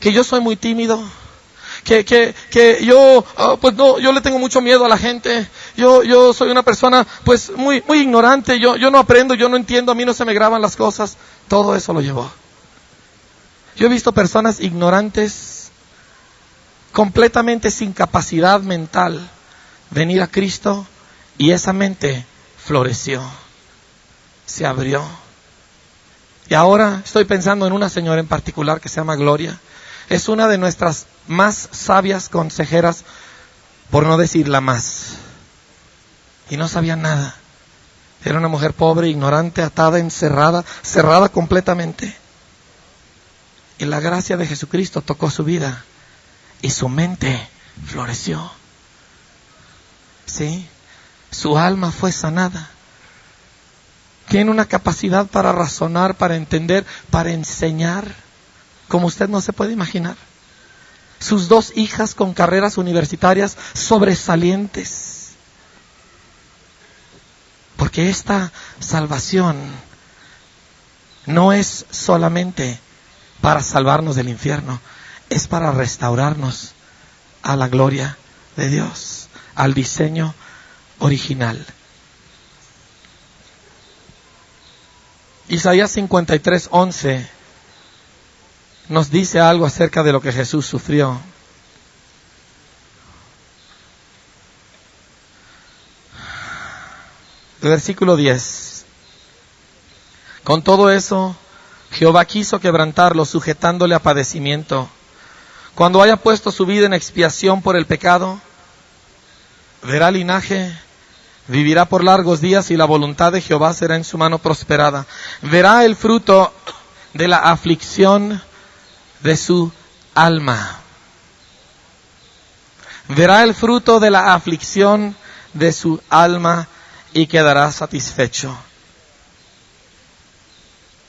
que yo soy muy tímido, que yo pues no, yo le tengo mucho miedo a la gente, yo soy una persona pues muy ignorante, yo no aprendo, yo no entiendo, a mí no se me graban las cosas. Todo eso lo llevó. Yo he visto personas ignorantes, completamente sin capacidad mental, venir a Cristo y esa mente floreció, se abrió Y ahora estoy pensando en una señora en particular que se llama Gloria. Es una de nuestras más sabias consejeras, por no decir la más. Y no sabía nada. Era una mujer pobre, ignorante, atada, encerrada, cerrada completamente. Y la gracia de Jesucristo tocó su vida y su mente floreció. ¿Sí? Su alma fue sanada. Tiene una capacidad para razonar, para entender, para enseñar, como usted no se puede imaginar. Sus 2 hijas con carreras universitarias sobresalientes. Porque esta salvación no es solamente para salvarnos del infierno, es para restaurarnos a la gloria de Dios, al diseño original. Isaías 53:11 nos dice algo acerca de lo que Jesús sufrió. El versículo 10. Con todo eso, Jehová quiso quebrantarlo, sujetándole a padecimiento. Cuando haya puesto su vida en expiación por el pecado, verá linaje, vivirá por largos días y la voluntad de Jehová será en su mano prosperada. Verá el fruto de la aflicción de su alma. Verá el fruto de la aflicción de su alma y quedará satisfecho.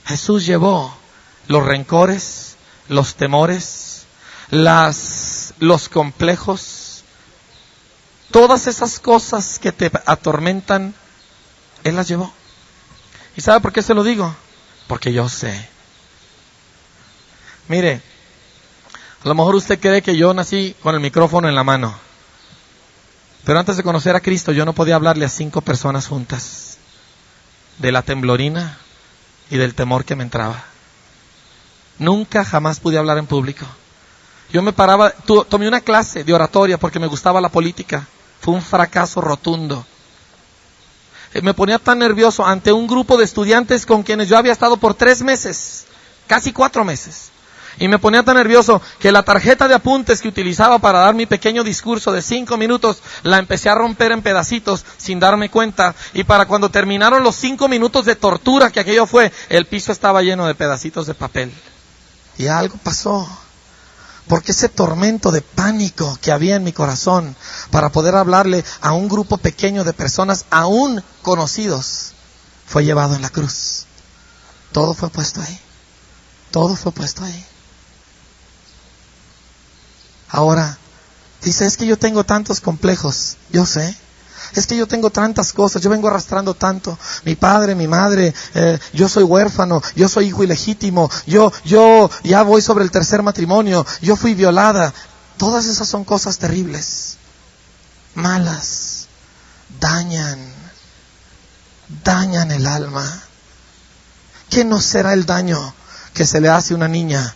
Jesús llevó los rencores, los temores, los complejos, todas esas cosas que te atormentan, Él las llevó. ¿Y sabe por qué se lo digo? Porque yo sé. Mire, a lo mejor usted cree que yo nací con el micrófono en la mano. Pero antes de conocer a Cristo yo no podía hablarle a 5 personas juntas. De la temblorina y del temor que me entraba. Nunca jamás pude hablar en público. Yo me paraba, tomé una clase de oratoria porque me gustaba la política. Fue un fracaso rotundo. Me ponía tan nervioso ante un grupo de estudiantes con quienes yo había estado por 3 meses, casi 4 meses. Y me ponía tan nervioso que la tarjeta de apuntes que utilizaba para dar mi pequeño discurso de 5 minutos, la empecé a romper en pedacitos sin darme cuenta. Y para cuando terminaron los 5 minutos de tortura que aquello fue, el piso estaba lleno de pedacitos de papel. Y algo pasó. Porque ese tormento de pánico que había en mi corazón para poder hablarle a un grupo pequeño de personas aún conocidos, fue llevado en la cruz. Todo fue puesto ahí. Todo fue puesto ahí. Ahora, dice, es que yo tengo tantos complejos. Yo sé. Es que yo tengo tantas cosas, yo vengo arrastrando tanto. Mi padre, mi madre, yo soy huérfano, yo soy hijo ilegítimo, yo ya voy sobre el 3er matrimonio, yo fui violada. Todas esas son cosas terribles, malas, dañan el alma. ¿Qué no será el daño que se le hace a una niña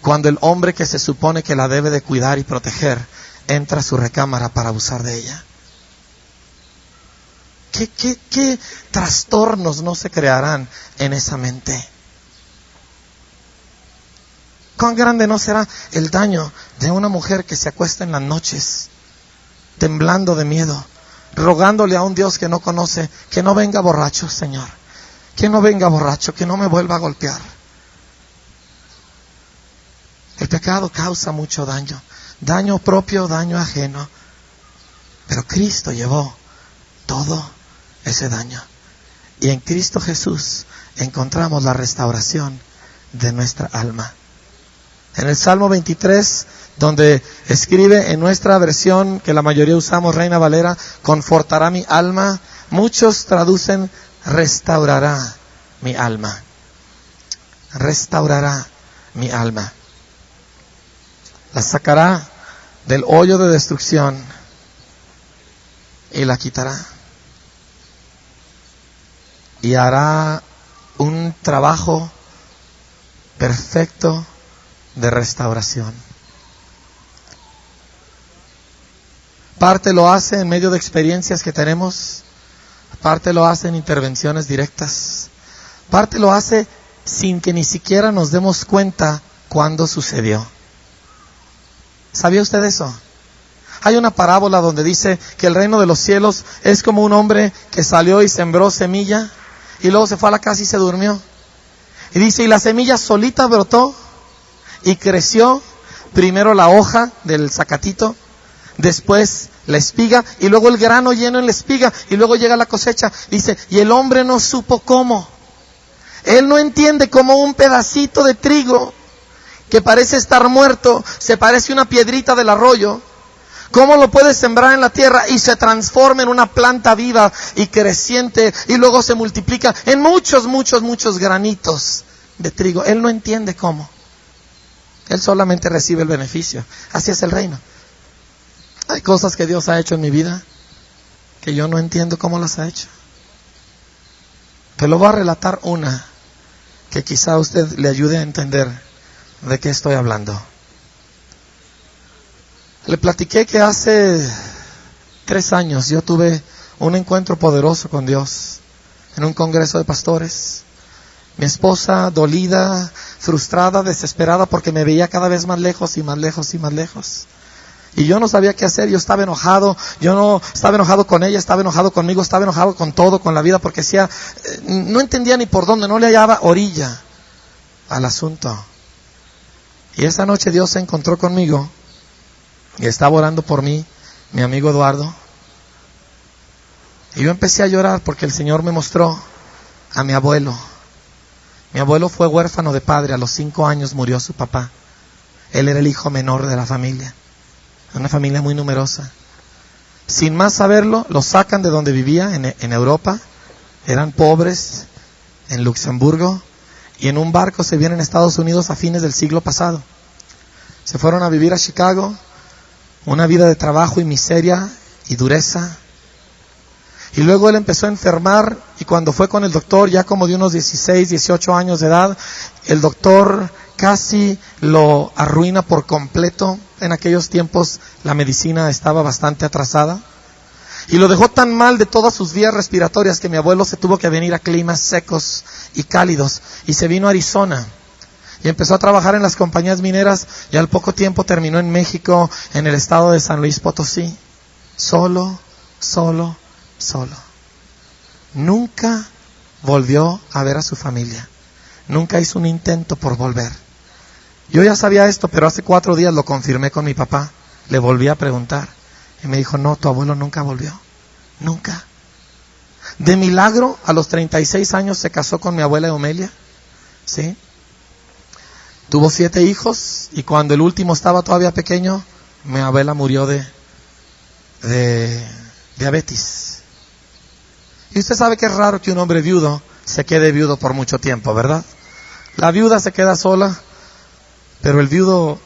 cuando el hombre que se supone que la debe de cuidar y proteger entra a su recámara para abusar de ella? ¿Qué trastornos no se crearán en esa mente? ¿Cuán grande no será el daño de una mujer que se acuesta en las noches, temblando de miedo, rogándole a un Dios que no conoce, que no venga borracho, Señor, que no venga borracho, que no me vuelva a golpear? El pecado causa mucho daño propio, daño ajeno, pero Cristo llevó todo ese daño. Y en Cristo Jesús encontramos la restauración de nuestra alma. En el Salmo 23, donde escribe en nuestra versión, que la mayoría usamos, Reina Valera, confortará mi alma, muchos traducen restaurará mi alma. Restaurará mi alma. La sacará del hoyo de destrucción y la quitará. Y hará un trabajo perfecto de restauración. Parte lo hace en medio de experiencias que tenemos, parte lo hace en intervenciones directas, parte lo hace sin que ni siquiera nos demos cuenta cuándo sucedió. ¿Sabía usted eso? Hay una parábola donde dice que el reino de los cielos es como un hombre que salió y sembró semilla y luego se fue a la casa y se durmió. Y dice, y la semilla solita brotó y creció, primero la hoja del zacatito, después la espiga y luego el grano lleno en la espiga y luego llega la cosecha. Dice, y el hombre no supo cómo. Él no entiende cómo un pedacito de trigo que parece estar muerto, se parece una piedrita del arroyo, cómo lo puede sembrar en la tierra y se transforma en una planta viva y creciente y luego se multiplica en muchos, muchos, muchos granitos de trigo. Él no entiende cómo. Él solamente recibe el beneficio. Así es el reino. Hay cosas que Dios ha hecho en mi vida que yo no entiendo cómo las ha hecho. Pero voy a relatar una que quizá a usted le ayude a entender de qué estoy hablando. Le platiqué que hace 3 años yo tuve un encuentro poderoso con Dios en un congreso de pastores. Mi esposa dolida, frustrada, desesperada porque me veía cada vez más lejos y más lejos y más lejos. Y yo no sabía qué hacer, yo estaba enojado, yo no estaba enojado con ella, estaba enojado conmigo, estaba enojado con todo, con la vida, porque decía, no entendía ni por dónde, no le hallaba orilla al asunto. Y esa noche Dios se encontró conmigo y estaba orando por mí, mi amigo Eduardo. Y yo empecé a llorar porque el Señor me mostró a mi abuelo. Mi abuelo fue huérfano de padre, a los 5 años murió su papá. Él era el hijo menor de la familia. Una familia muy numerosa. Sin más saberlo, lo sacan de donde vivía, en Europa. Eran pobres, en Luxemburgo. Y en un barco se vienen a Estados Unidos a fines del siglo pasado. Se fueron a vivir a Chicago. Una vida de trabajo y miseria y dureza. Y luego él empezó a enfermar. Y cuando fue con el doctor, ya como de unos 16, 18 años de edad, el doctor casi lo arruina por completo. En aquellos tiempos la medicina estaba bastante atrasada. Y lo dejó tan mal de todas sus vías respiratorias que mi abuelo se tuvo que venir a climas secos y cálidos. Y se vino a Arizona. Y empezó a trabajar en las compañías mineras. Y al poco tiempo terminó en México, en el estado de San Luis Potosí. Solo. Nunca volvió a ver a su familia. Nunca hizo un intento por volver. Yo ya sabía esto, pero hace 4 días lo confirmé con mi papá. Le volví a preguntar. Y me dijo, no, tu abuelo nunca volvió. Nunca. De milagro, a los 36 años se casó con mi abuela Eomelia. ¿Sí? Tuvo 7 hijos. Y cuando el último estaba todavía pequeño, mi abuela murió de diabetes. Y usted sabe que es raro que un hombre viudo se quede viudo por mucho tiempo, ¿verdad? La viuda se queda sola, pero el viudo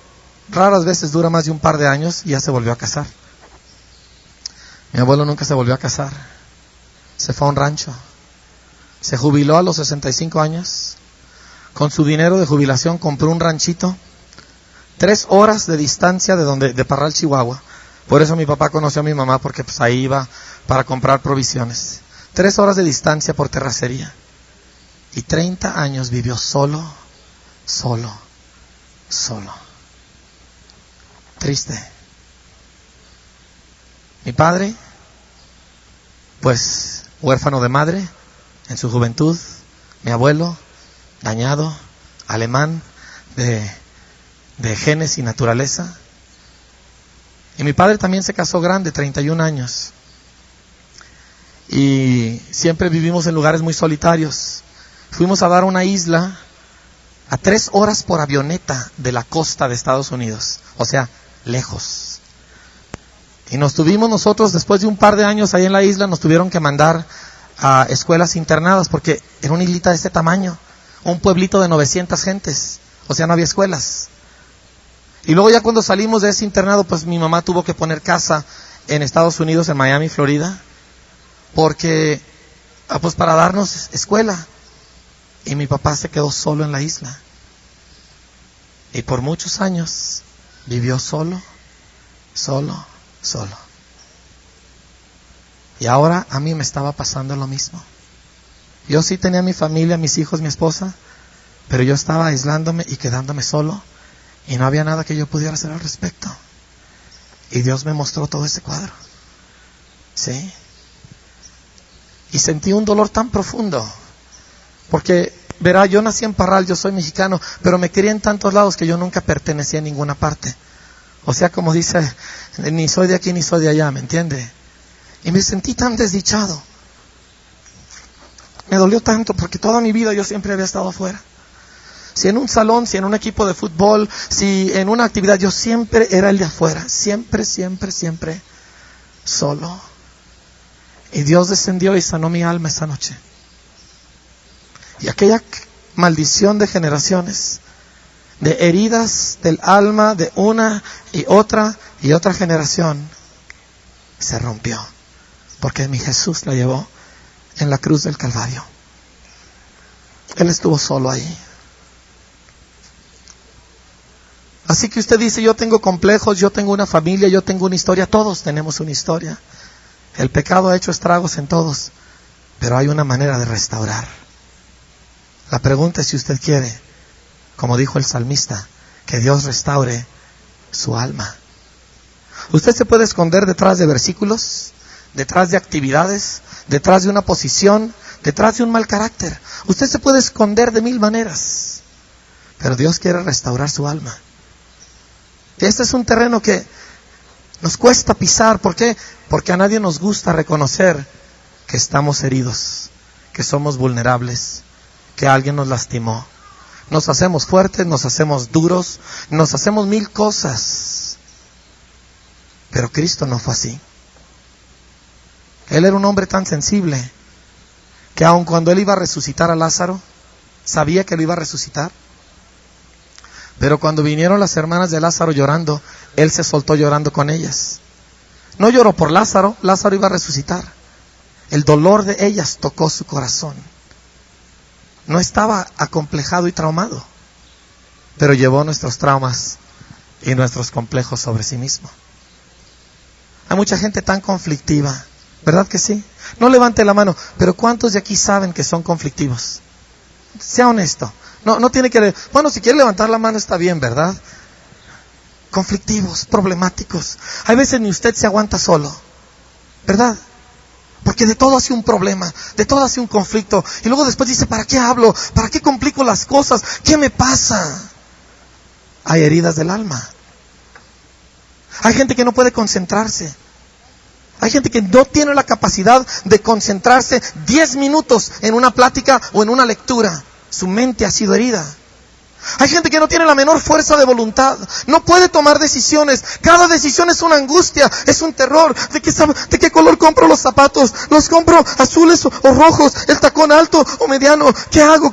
raras veces dura más de un par de años y ya se volvió a casar. Mi abuelo nunca se volvió a casar. Se fue a un rancho. Se jubiló a los 65 años. Con su dinero de jubilación compró un ranchito 3 horas de distancia de Parral, Chihuahua. Por eso mi papá conoció a mi mamá, porque pues ahí iba para comprar provisiones. 3 horas de distancia por terracería. Y 30 años vivió solo. Triste. Mi padre, pues huérfano de madre en su juventud. Mi abuelo, dañado, alemán, de genes y naturaleza. Y mi padre también se casó grande, 31 años. Y siempre vivimos en lugares muy solitarios. Fuimos a dar una isla a 3 horas por avioneta de la costa de Estados Unidos. O sea, lejos. Y nos tuvimos nosotros, después de un par de años ahí en la isla, nos tuvieron que mandar a escuelas internadas, porque era una islita de este tamaño, un pueblito de 900 gentes. O sea, no había escuelas. Y luego ya cuando salimos de ese internado, pues mi mamá tuvo que poner casa en Estados Unidos, en Miami, Florida, porque, pues para darnos escuela. Y mi papá se quedó solo en la isla. Y por muchos años vivió solo. Y ahora a mí me estaba pasando lo mismo. Yo sí tenía mi familia, mis hijos, mi esposa, Pero yo estaba aislándome y quedándome solo y no había nada que yo pudiera hacer al respecto. Y Dios me mostró todo ese cuadro. ¿Sí? Y sentí un dolor tan profundo. Porque, verá, yo nací en Parral, yo soy mexicano, pero me crié en tantos lados que yo nunca pertenecía a ninguna parte. O sea, como dice, ni soy de aquí ni soy de allá, ¿me entiende? Y me sentí tan desdichado. Me dolió tanto porque toda mi vida yo siempre había estado afuera. Si en un salón, si en un equipo de fútbol, si en una actividad, yo siempre era el de afuera. Siempre, siempre, siempre solo. Y Dios descendió y sanó mi alma esa noche. Y aquella maldición de generaciones, de heridas del alma de una y otra generación, se rompió. Porque mi Jesús la llevó en la cruz del Calvario. Él estuvo solo ahí. Así que usted dice, yo tengo complejos, yo tengo una familia, yo tengo una historia. Todos tenemos una historia. El pecado ha hecho estragos en todos, pero hay una manera de restaurar. La pregunta es si usted quiere, como dijo el salmista, que Dios restaure su alma. Usted se puede esconder detrás de versículos, detrás de actividades, detrás de una posición, detrás de un mal carácter. Usted se puede esconder de mil maneras, pero Dios quiere restaurar su alma. Este es un terreno que nos cuesta pisar. ¿Por qué? Porque a nadie nos gusta reconocer que estamos heridos, que somos vulnerables, que alguien nos lastimó. Nos hacemos fuertes, nos hacemos duros, nos hacemos mil cosas. Pero Cristo no fue así. Él era un hombre tan sensible que aun cuando Él iba a resucitar a Lázaro, sabía que lo iba a resucitar. Pero cuando vinieron las hermanas de Lázaro llorando, Él se soltó llorando con ellas. No lloró por Lázaro, Lázaro iba a resucitar. El dolor de ellas tocó su corazón. No estaba acomplejado y traumado, pero llevó nuestros traumas y nuestros complejos sobre sí mismo. Hay mucha gente tan conflictiva, ¿verdad que sí? No levante la mano, pero ¿cuántos de aquí saben que son conflictivos? Sea honesto. No tiene que... Bueno, si quiere levantar la mano está bien, ¿verdad? Conflictivos, problemáticos. Hay veces ni usted se aguanta solo, ¿verdad? Porque de todo hace un problema, de todo hace un conflicto. Y luego después dice, ¿para qué hablo? ¿Para qué complico las cosas? ¿Qué me pasa? Hay heridas del alma. Hay gente que no puede concentrarse. Hay gente que no tiene la capacidad de concentrarse 10 minutos en una plática o en una lectura. Su mente ha sido herida. Hay gente que no tiene la menor fuerza de voluntad. No puede tomar decisiones. Cada decisión es una angustia, es un terror. ¿De qué color compro los zapatos? ¿Los compro azules o rojos? ¿El tacón alto o mediano? ¿Qué hago?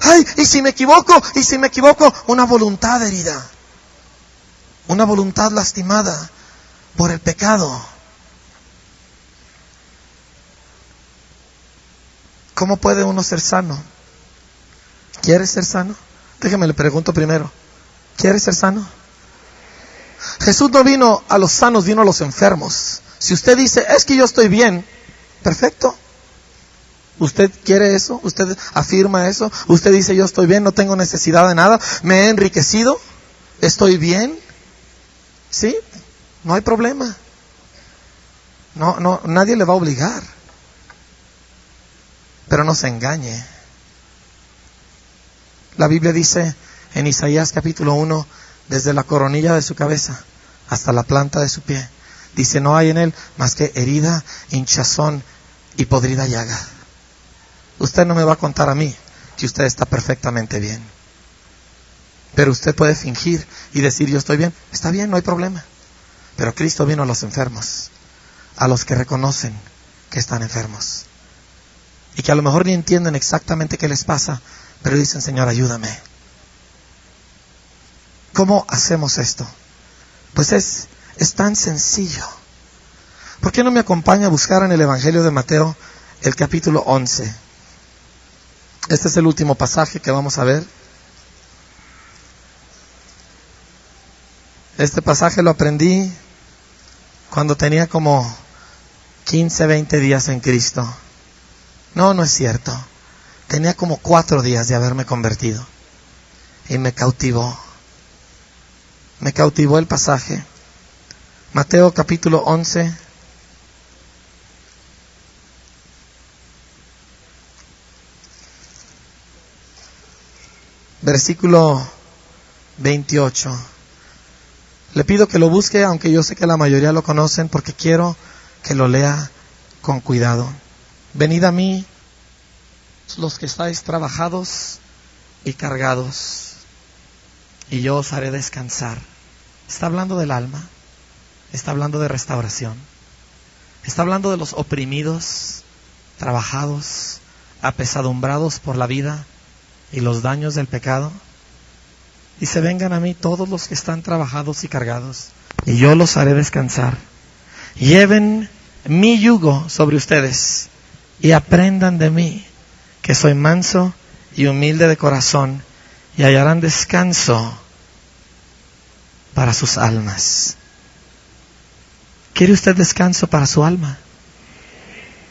Ay, ¿y si me equivoco? Una voluntad herida. Una voluntad lastimada por el pecado. ¿Cómo puede uno ser sano? ¿Quieres ser sano? Déjeme le pregunto primero. ¿Quieres ser sano? Jesús no vino a los sanos, vino a los enfermos. Si usted dice, es que yo estoy bien, perfecto. ¿Usted quiere eso? ¿Usted afirma eso? ¿Usted dice, yo estoy bien, no tengo necesidad de nada? ¿Me he enriquecido? ¿Estoy bien? ¿Sí? No hay problema. No, nadie le va a obligar. Pero no se engañe. La Biblia dice en Isaías capítulo 1, desde la coronilla de su cabeza hasta la planta de su pie, dice, no hay en él más que herida, hinchazón y podrida llaga. Usted no me va a contar a mí que usted está perfectamente bien. Pero usted puede fingir y decir, yo estoy bien. Está bien, no hay problema. Pero Cristo vino a los enfermos, a los que reconocen que están enfermos. Y que a lo mejor ni entienden exactamente qué les pasa, pero dicen, Señor, ayúdame. ¿Cómo hacemos esto? Pues es tan sencillo. ¿Por qué no me acompaña a buscar en el Evangelio de Mateo el capítulo 11? Este es el último pasaje que vamos a ver. Este pasaje lo aprendí cuando tenía como 15, 20 días en Cristo. No es cierto. Tenía como 4 días de haberme convertido. y me cautivó. Me cautivó el pasaje. Mateo capítulo 11. Versículo 28. Le pido que lo busque, aunque yo sé que la mayoría lo conocen, porque quiero que lo lea con cuidado. Venid a mí, los que estáis trabajados y cargados, y yo os haré descansar. Está hablando del alma, está hablando de restauración, está hablando de los oprimidos, trabajados, apesadumbrados por la vida y los daños del pecado. Dice, vengan a mí todos los que están trabajados y cargados, y yo los haré descansar. Lleven mi yugo sobre ustedes y aprendan de mí, que soy manso y humilde de corazón, y hallarán descanso para sus almas. ¿Quiere usted descanso para su alma?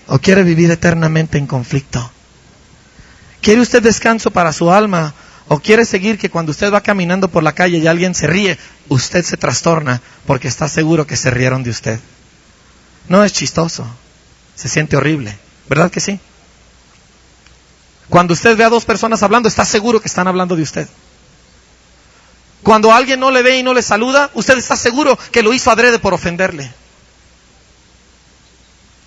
¿O quiere vivir eternamente en conflicto? ¿Quiere usted descanso para su alma? ¿O quiere seguir que cuando usted va caminando por la calle y alguien se ríe, usted se trastorna porque está seguro que se rieron de usted? No es chistoso, se siente horrible, ¿verdad que sí? Cuando usted ve a dos personas hablando, está seguro que están hablando de usted. Cuando alguien no le ve y no le saluda, usted está seguro que lo hizo adrede por ofenderle.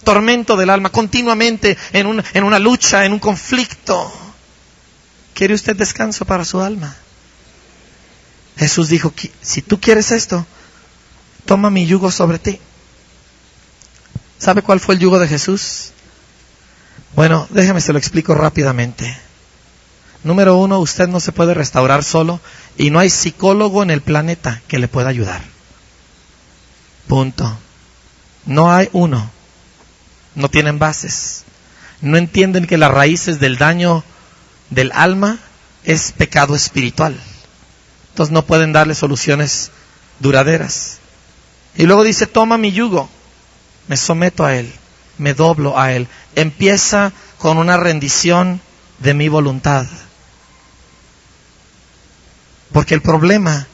Tormento del alma, continuamente en una lucha, en un conflicto. ¿Quiere usted descanso para su alma? Jesús dijo, si tú quieres esto, toma mi yugo sobre ti. ¿Sabe cuál fue el yugo de Jesús? Bueno, déjeme se lo explico rápidamente. Número 1, usted no se puede restaurar solo y no hay psicólogo en el planeta que le pueda ayudar. Punto. No hay uno. No tienen bases. No entienden que las raíces del daño del alma es pecado espiritual. Entonces no pueden darle soluciones duraderas. Y luego dice, toma mi yugo. Me someto a él. Me doblo a él. Empieza con una rendición de mi voluntad. Porque el problema,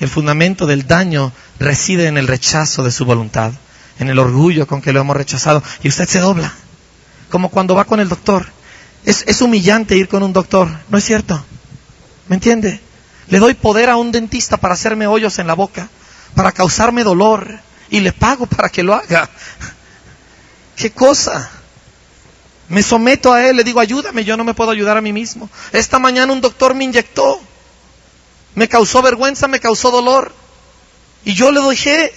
el fundamento del daño reside en el rechazo de su voluntad, en el orgullo con que lo hemos rechazado. Y usted se dobla, como cuando va con el doctor. Es humillante ir con un doctor, ¿no es cierto? ¿Me entiende? Le doy poder a un dentista para hacerme hoyos en la boca, para causarme dolor, y le pago para que lo haga. ¿Qué cosa? Me someto a él, le digo, ayúdame, yo no me puedo ayudar a mí mismo. Esta mañana un doctor me inyectó, me causó vergüenza, me causó dolor, y yo le dejé,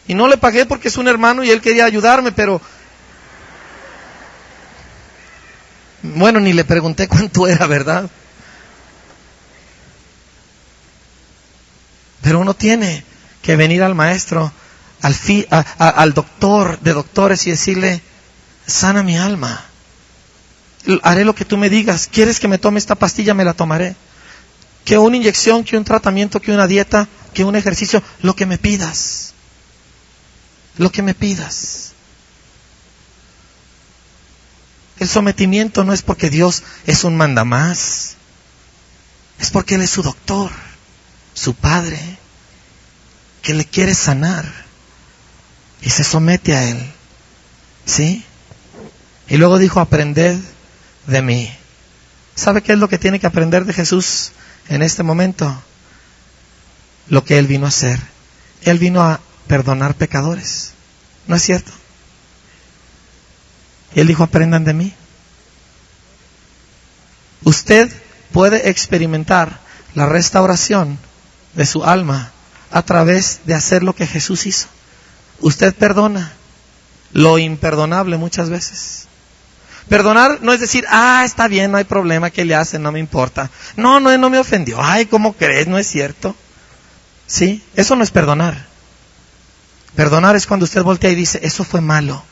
y no le pagué porque es un hermano y él quería ayudarme, pero bueno, ni le pregunté cuánto era, ¿verdad? Pero uno tiene que venir al maestro, al doctor de doctores y decirle, sana mi alma. Haré lo que tú me digas. ¿Quieres que me tome esta pastilla? Me la tomaré. Que una inyección, que un tratamiento, que una dieta, que un ejercicio, lo que me pidas. Lo que me pidas. El sometimiento no es porque Dios es un mandamás. Es porque Él es su doctor, su padre, que le quiere sanar. Y se somete a Él. ¿Sí? Y luego dijo, aprended de mí. ¿Sabe qué es lo que tiene que aprender de Jesús en este momento? Lo que Él vino a hacer. Él vino a perdonar pecadores. ¿No es cierto? Y Él dijo, aprendan de mí. Usted puede experimentar la restauración de su alma a través de hacer lo que Jesús hizo. Usted perdona lo imperdonable muchas veces. Perdonar no es decir, está bien, no hay problema, ¿qué le hacen? No me importa. No me ofendió. Ay, ¿cómo crees? No es cierto. ¿Sí? Eso no es perdonar. Perdonar es cuando usted voltea y dice, eso fue malo.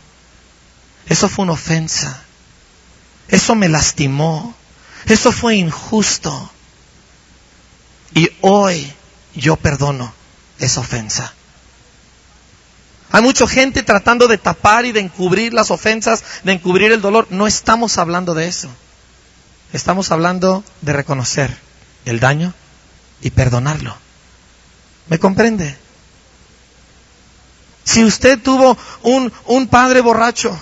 Eso fue una ofensa. Eso me lastimó. Eso fue injusto. Y hoy yo perdono esa ofensa. Hay mucha gente tratando de tapar y de encubrir las ofensas, de encubrir el dolor. No estamos hablando de eso. Estamos hablando de reconocer el daño y perdonarlo. ¿Me comprende? Si usted tuvo un padre borracho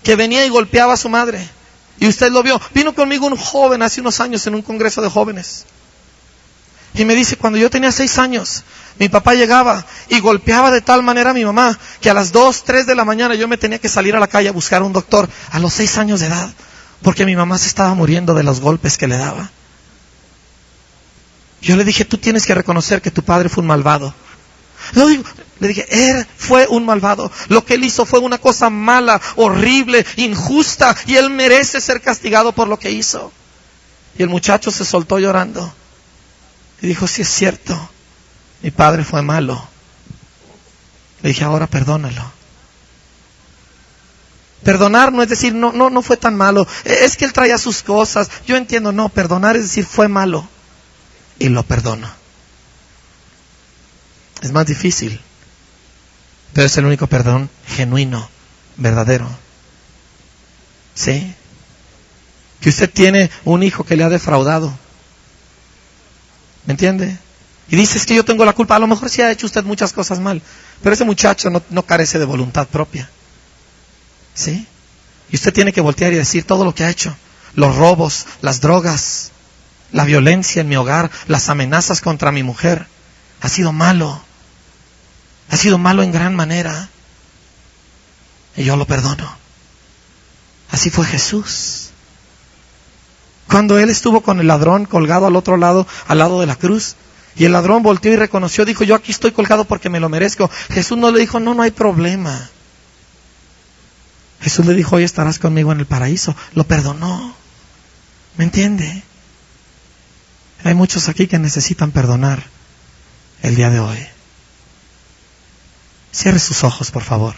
que venía y golpeaba a su madre, y usted lo vio, vino conmigo un joven hace unos años en un congreso de jóvenes, y me dice, cuando yo tenía 6 años, mi papá llegaba y golpeaba de tal manera a mi mamá, que a las 2, 3 de la mañana yo me tenía que salir a la calle a buscar a un doctor, a los 6 años de edad, porque mi mamá se estaba muriendo de los golpes que le daba. Yo le dije, tú tienes que reconocer que tu padre fue un malvado. Le dije, él fue un malvado. Lo que él hizo fue una cosa mala, horrible, injusta, y él merece ser castigado por lo que hizo. Y el muchacho se soltó llorando y dijo, sí es cierto, mi padre fue malo. Le dije, ahora perdónalo. Perdonar no es decir, no fue tan malo, es que él traía sus cosas. Yo entiendo, no, perdonar es decir, fue malo y lo perdono. Es más difícil, pero es el único perdón genuino, verdadero. ¿Sí? Que usted tiene un hijo que le ha defraudado. ¿Me entiende? Y dice, es que yo tengo la culpa. A lo mejor sí ha hecho usted muchas cosas mal, pero ese muchacho no carece de voluntad propia. ¿Sí? Y usted tiene que voltear y decir todo lo que ha hecho. Los robos, las drogas, la violencia en mi hogar, las amenazas contra mi mujer. Ha sido malo. Ha sido malo en gran manera. Y yo lo perdono. Así fue Jesús. Cuando Él estuvo con el ladrón colgado al otro lado, al lado de la cruz, y el ladrón volteó y reconoció, dijo, yo aquí estoy colgado porque me lo merezco. Jesús no le dijo, no hay problema. Jesús le dijo, hoy estarás conmigo en el paraíso. Lo perdonó. ¿Me entiende? Hay muchos aquí que necesitan perdonar el día de hoy. Cierre sus ojos, por favor.